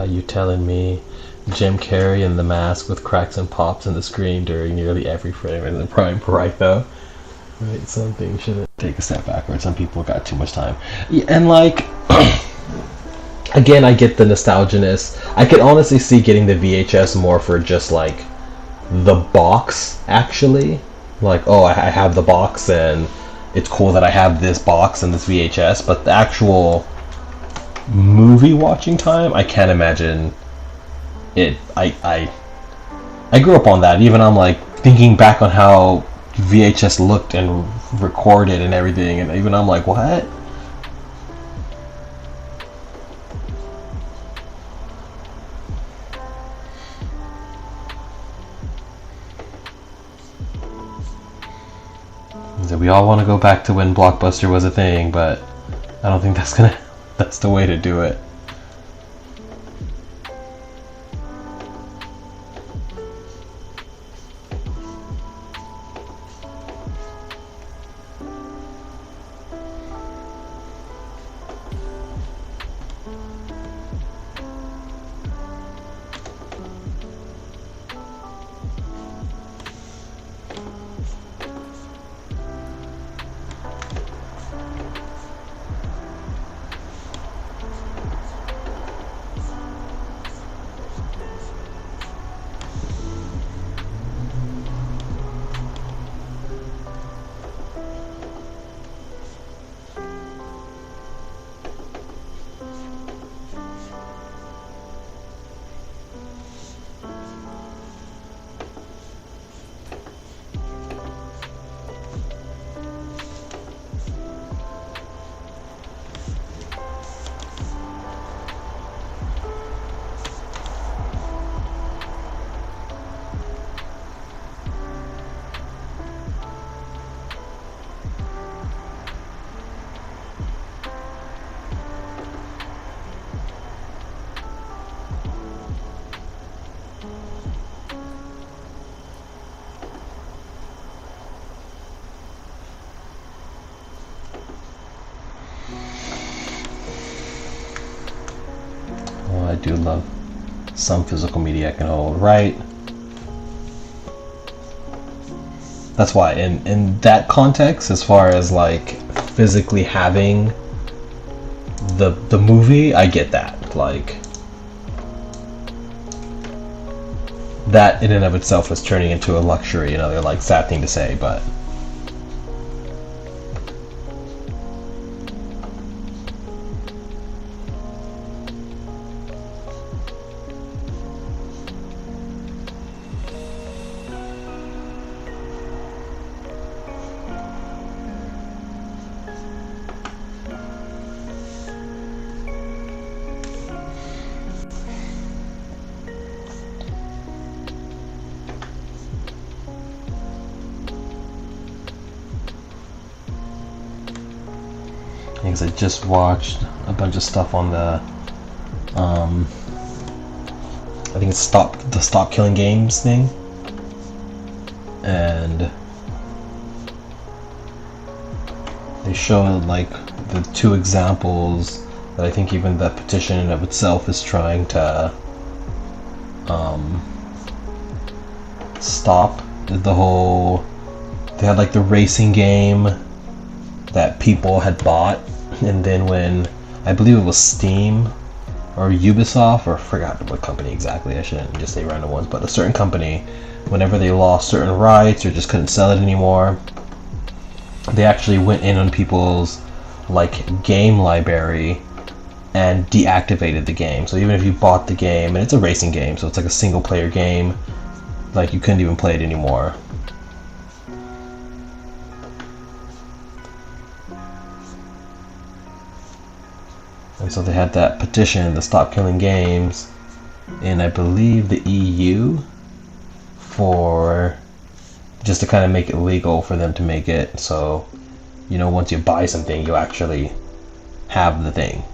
You telling me Jim Carrey in The Mask with cracks and pops in the screen during nearly every frame in the prime, right though? Right, something shouldn't take a step backwards. Some people got too much time. Yeah, and like, again, I get the nostalgia-ness. I could honestly see getting the VHS more for just like the box, actually. Like, oh, I have the box and it's cool that I have this box and this VHS, but the actual movie watching time, I can't imagine it. I grew up on that. Even I'm like thinking back on how VHS looked and recorded and everything, and even I'm like, what? So we all want to go back to when Blockbuster was a thing, but I don't think that's the way to do it. I do love some physical media I can hold, right? That's why in that context, as far as like physically having the movie, I get that. Like that in and of itself is turning into a luxury, another like sad thing to say, but because I just watched a bunch of stuff on the I think it's the Stop Killing Games thing, and they showed like the two examples that I think even the petition in of itself is trying to stop. The whole, they had like the racing game that people had bought, and then when I believe it was Steam or Ubisoft, or I forgot what company exactly, I shouldn't just say random ones, but a certain company, whenever they lost certain rights or just couldn't sell it anymore, they actually went in on people's like game library and deactivated the game. So even if you bought the game, and it's a racing game, so it's like a single player game, like you couldn't even play it anymore. And so they had that petition, the Stop Killing Games, in I believe the EU, for just to kind of make it legal for them to make it so, you know, once you buy something, you actually have the thing.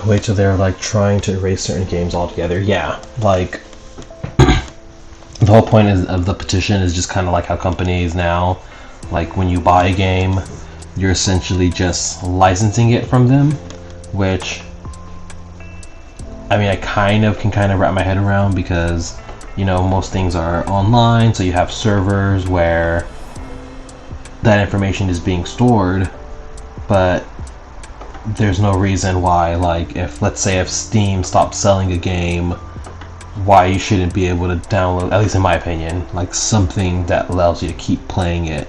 Wait till they're like trying to erase certain games altogether. Yeah, like the whole point of the petition is just kind of like how companies now, like when you buy a game, you're essentially just licensing it from them, which I mean I can wrap my head around, because you know most things are online, so you have servers where that information is being stored, but there's no reason why, like, if let's say if Steam stopped selling a game, why you shouldn't be able to download, at least in my opinion, like something that allows you to keep playing it.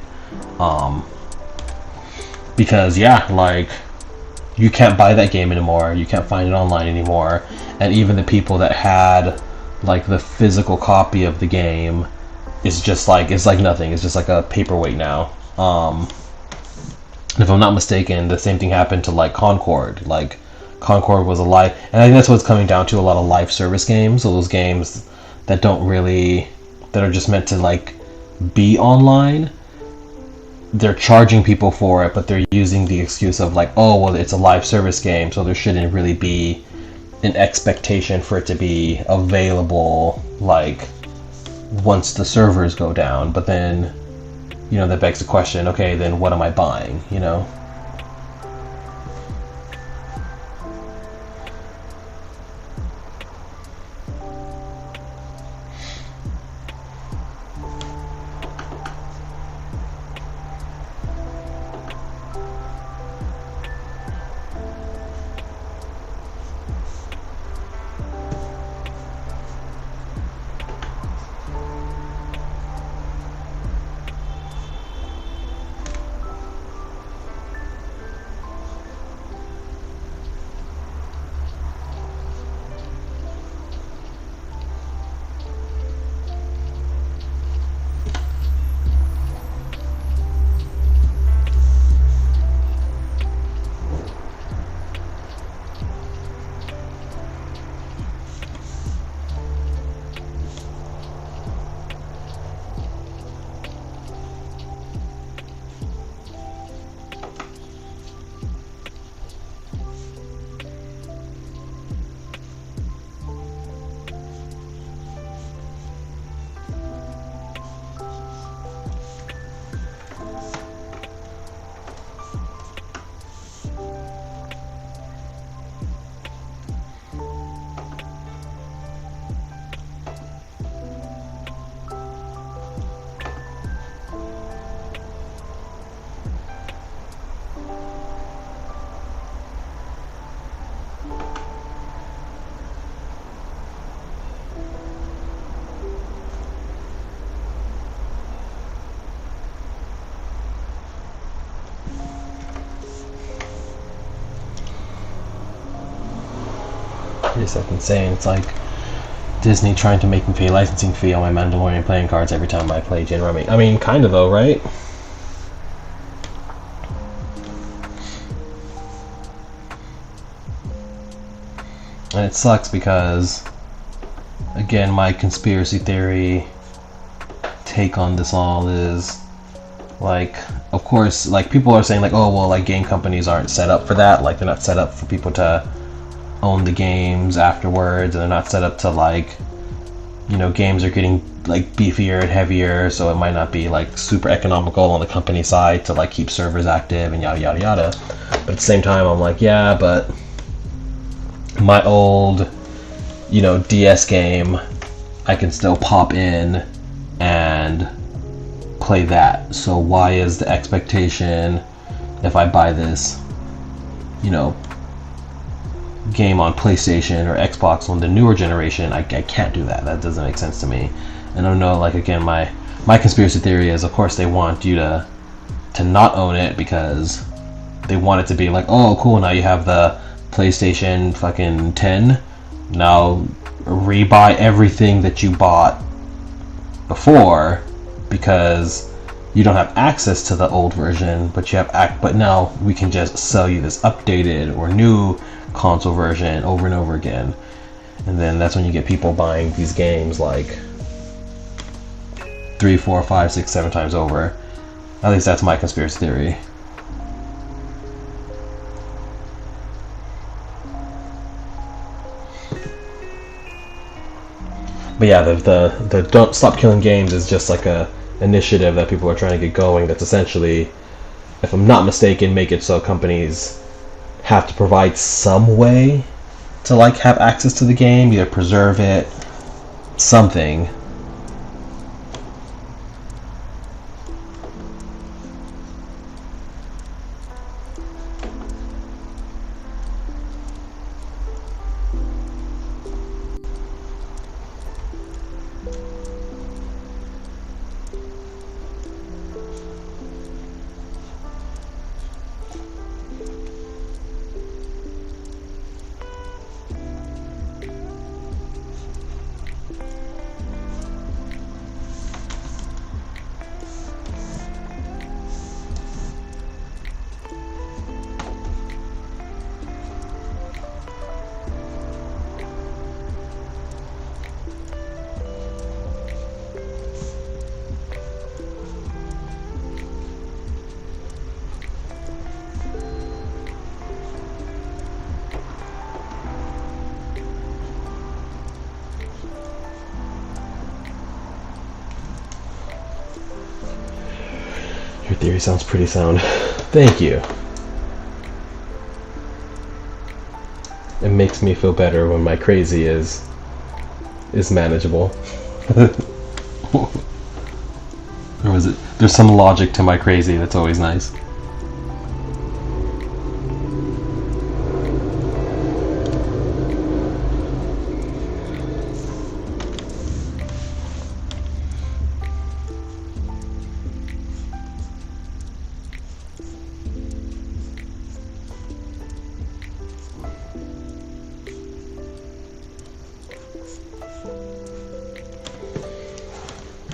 Because yeah, like you can't buy that game anymore, you can't find it online anymore, and even the people that had like the physical copy of the game is just like, it's like nothing, it's just like a paperweight now. If I'm not mistaken, the same thing happened to like Concord. Like Concord was a live, and I think that's what it's coming down to, a lot of live service games. So those games that that are just meant to like be online, they're charging people for it, but they're using the excuse of like, oh well, it's a live service game, so there shouldn't really be an expectation for it to be available like once the servers go down. But then, you know, that begs the question, okay, then what am I buying, you know? It's like insane. It's like Disney trying to make me pay licensing fee on my Mandalorian playing cards every time I play Jin Rummy. I mean, kind of though, right? And it sucks because, again, my conspiracy theory take on this all is, like, of course, like, people are saying, like, oh, well, like, game companies aren't set up for that. Like, they're not set up for people to own the games afterwards, and they're not set up to, like, you know, games are getting, like, beefier and heavier, so it might not be, like, super economical on the company side to, like, keep servers active and yada yada yada. But at the same time, I'm like, yeah, but my old, you know, DS game, I can still pop in and play that. So why is the expectation, if I buy this, you know, game on PlayStation or Xbox on the newer generation, I can't do that. That doesn't make sense to me. And I don't know, like, again, my conspiracy theory is, of course, they want you to not own it because they want it to be like, oh, cool, now you have the PlayStation fucking 10. Now rebuy everything that you bought before because you don't have access to the old version, but you have but now we can just sell you this updated or new console version over and over again. And then that's when you get people buying these games like 3, 4, 5, 6, 7 times over. At least that's my conspiracy theory. But yeah, the Don't Stop Killing Games is just like a initiative that people are trying to get going that's essentially, if I'm not mistaken, make it so companies have to provide some way to, like, have access to the game, either preserve it, something. Your theory sounds pretty sound. Thank you. It makes me feel better when my crazy is manageable. Or is it? There's some logic to my crazy that's always nice.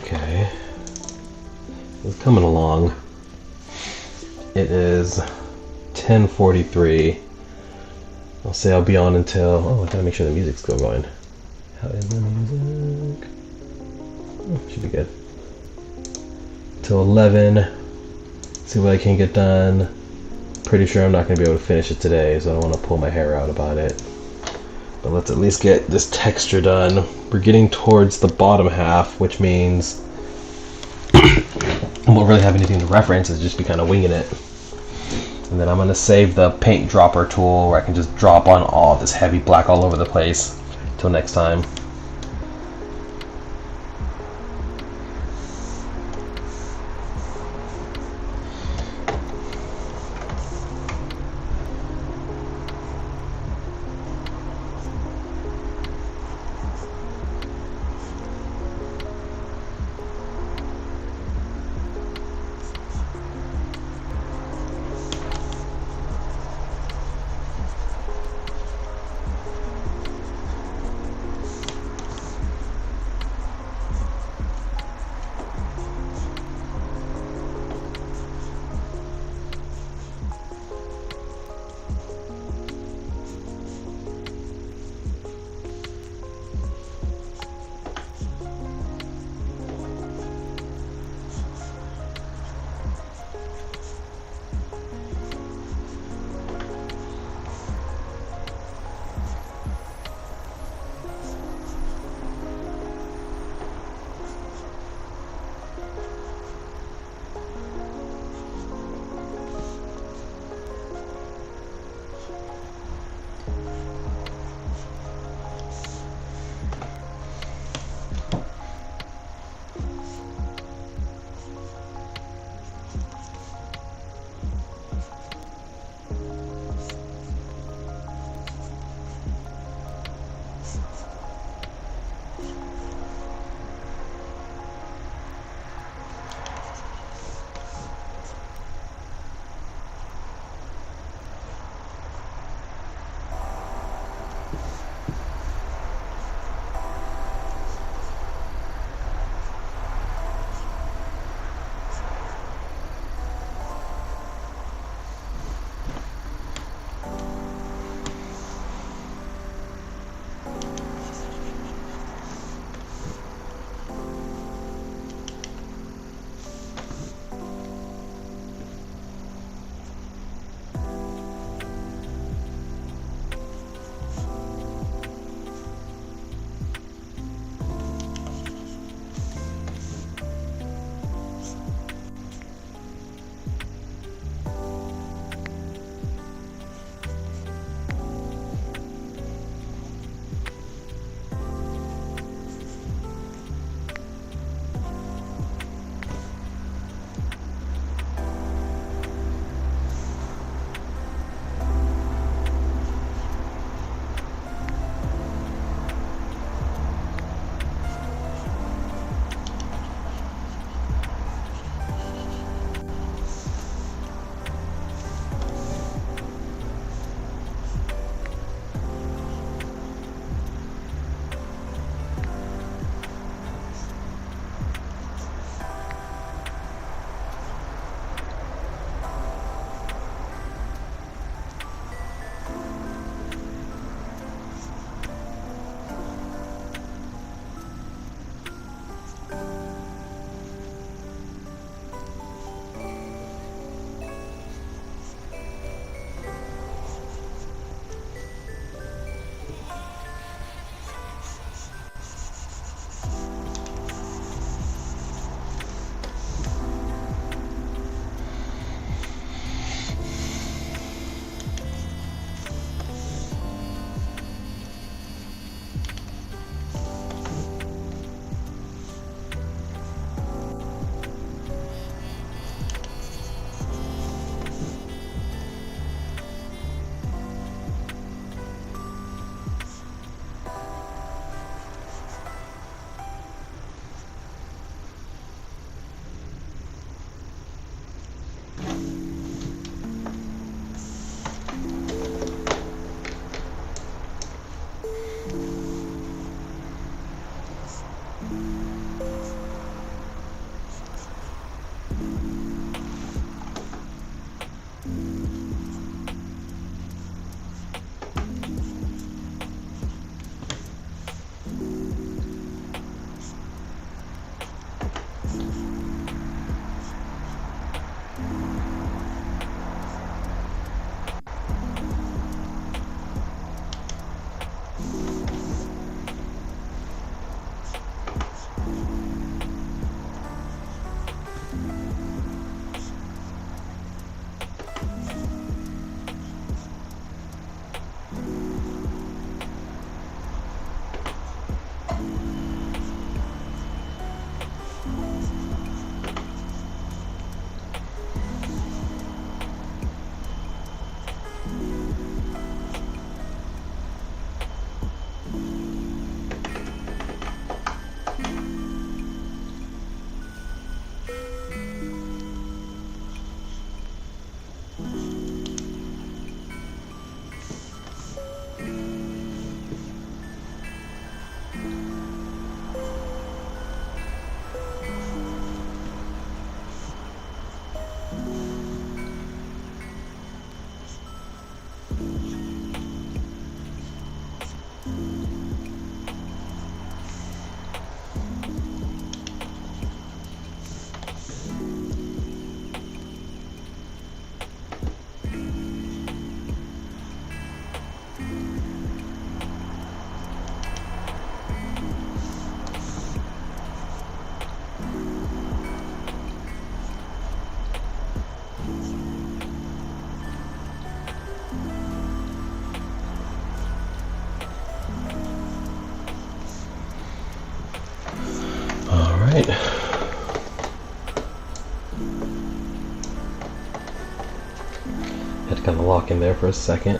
Okay, it's coming along. It is 10:43. I'll say I'll be on until, oh, I gotta make sure the music's still going. How is the music? Oh, should be good. Till 11. See what I can get done. Pretty sure I'm not gonna be able to finish it today, so I don't want to pull my hair out about it. But let's at least get this texture done. We're getting towards the bottom half, which means I won't really have anything to reference. It's just be kind of winging it. And then I'm gonna save the paint dropper tool where I can just drop on all this heavy black all over the place. Till next time. Had to kind of lock in there for a second.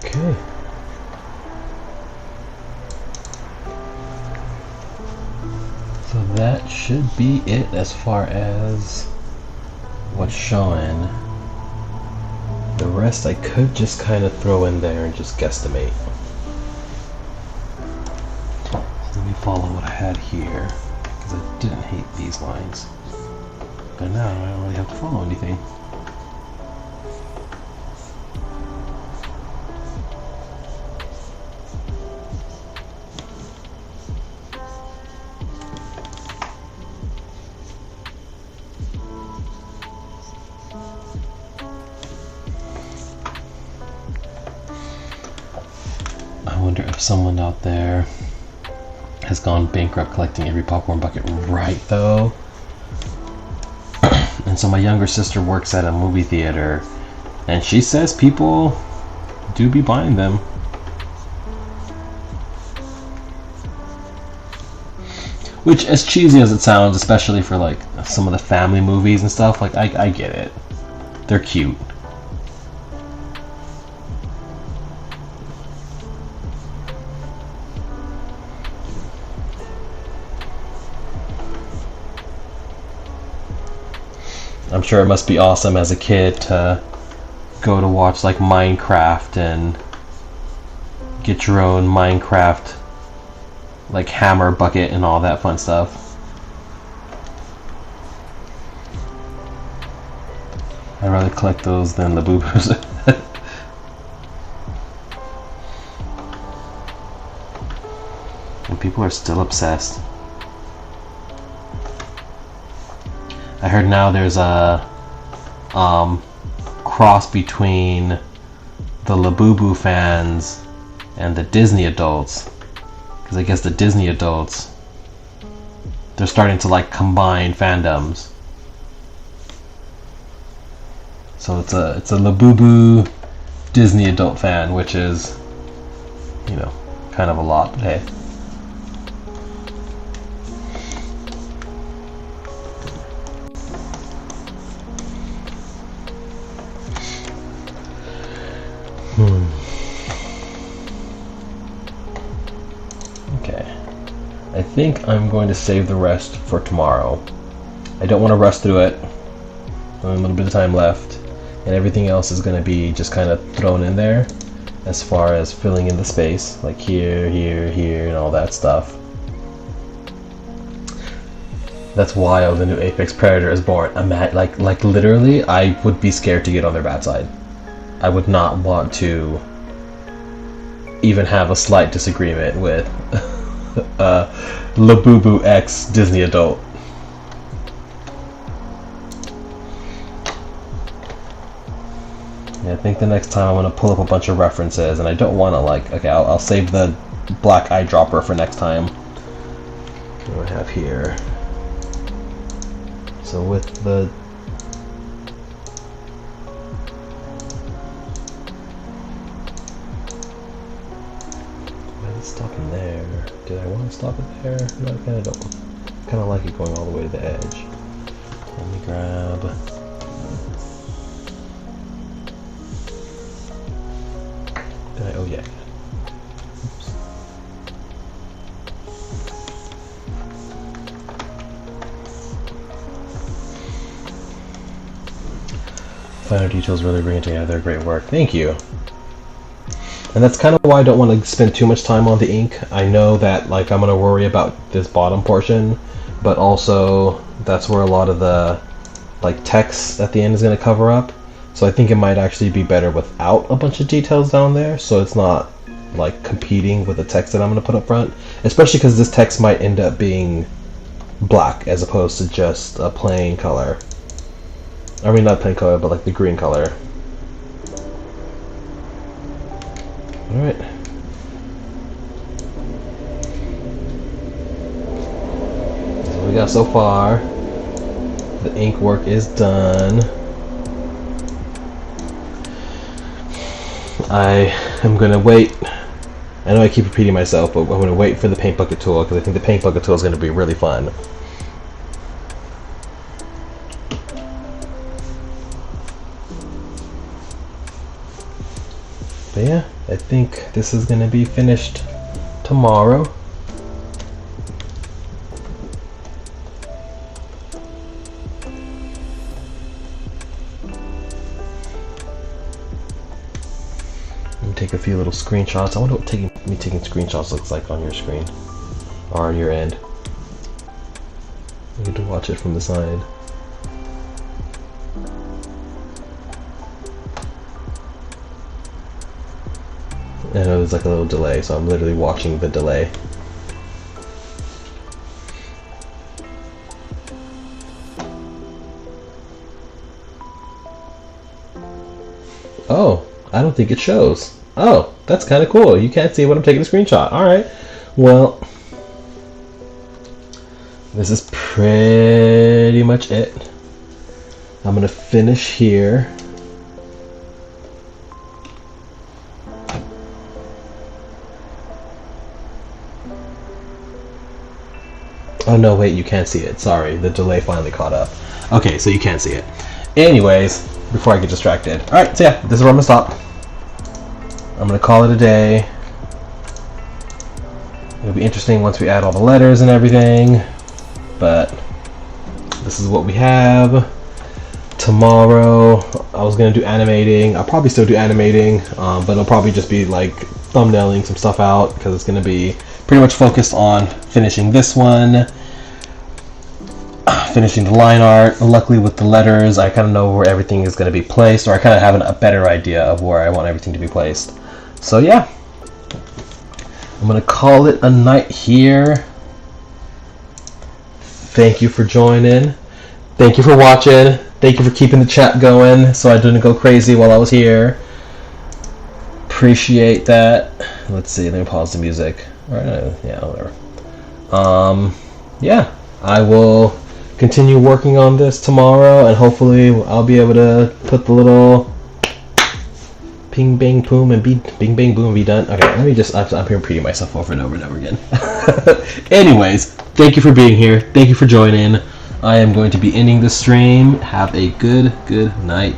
Okay. So that should be it as far as what's showing. The rest I could just kind of throw in there and just guesstimate. So let me follow what I had here, because I didn't hate these lines. But now I don't really have to follow anything. I wonder if someone out there has gone bankrupt collecting every popcorn bucket right though. And so my younger sister works at a movie theater and she says people do be buying them. Which, as cheesy as it sounds, especially for like some of the family movies and stuff, like I get it. They're cute. I'm sure it must be awesome as a kid to go to watch like Minecraft and get your own Minecraft like hammer bucket and all that fun stuff. I'd rather collect those than the boo-boos. And people are still obsessed. I heard now there's a cross between the Labubu fans and the Disney adults, because I guess the Disney adults, they're starting to like combine fandoms. So it's a Labubu Disney adult fan, which is, you know, Kind of a lot, but hey. Okay. I think I'm going to save the rest for tomorrow. I don't want to rush through it. A little bit of time left. And everything else is going to be just kind of thrown in there as far as filling in the space. Like here, here, here, and all that stuff. That's wild, the new Apex Predator is born. Like literally, I would be scared to get on their bad side. I would not want to even have a slight disagreement with Labubu X Disney adult. Yeah, I think the next time I'm going to pull up a bunch of references, and I don't want to like, okay, I'll save the black eyedropper for next time. What do I have here? So with the stopping there. Did I want to stop it there? No, I kind of don't. Kind of like it going all the way to the edge. Let me grab. Did I? Oh yeah. Oops. Finer details really bring it together. Great work. Thank you. And that's kind of why I don't want to spend too much time on the ink. I know that like I'm going to worry about this bottom portion, but also that's where a lot of the like text at the end is going to cover up. So I think it might actually be better without a bunch of details down there, so it's not like competing with the text that I'm going to put up front. Especially because this text might end up being black as opposed to just a plain color. I mean not plain color, but like the green color. Alright. That's what we got so far. The ink work is done. I am going to wait. I know I keep repeating myself, but I'm going to wait for the paint bucket tool because I think the paint bucket tool is going to be really fun. But yeah, I think this is going to be finished tomorrow. Take a few little screenshots. I wonder what me taking screenshots looks like on your screen or on your end. I get to watch it from the side. I know there's like a little delay, so I'm literally watching the delay. Oh, I don't think it shows. Oh, that's kind of cool. You can't see when I'm taking a screenshot. Alright. Well, this is pretty much it. I'm going to finish here. Oh no, wait, you can't see it. Sorry, the delay finally caught up. Okay, so you can't see it. Anyways, before I get distracted. Alright, so yeah, this is where I'm going to stop. I'm going to call it a day. It'll be interesting once we add all the letters and everything. But this is what we have. Tomorrow, I was going to do animating. I'll probably still do animating, but it'll probably just be like thumbnailing some stuff out because it's going to be pretty much focused on finishing this one. Finishing the line art. Luckily with the letters, I kind of know where everything is going to be placed, or I kind of have a better idea of where I want everything to be placed. So yeah, I'm going to call it a night here. Thank you for joining. Thank you for watching. Thank you for keeping the chat going so I didn't go crazy while I was here. Appreciate that. Let's see, let me pause the music. Alright, yeah, whatever. Yeah, I will continue working on this tomorrow, and hopefully I'll be able to put the little ping bang boom and be bing bang boom and be done. Okay, let me just, I'm repeating myself over and over and over again. Anyways, thank you for being here. Thank you for joining. I am going to be ending the stream. Have a good night.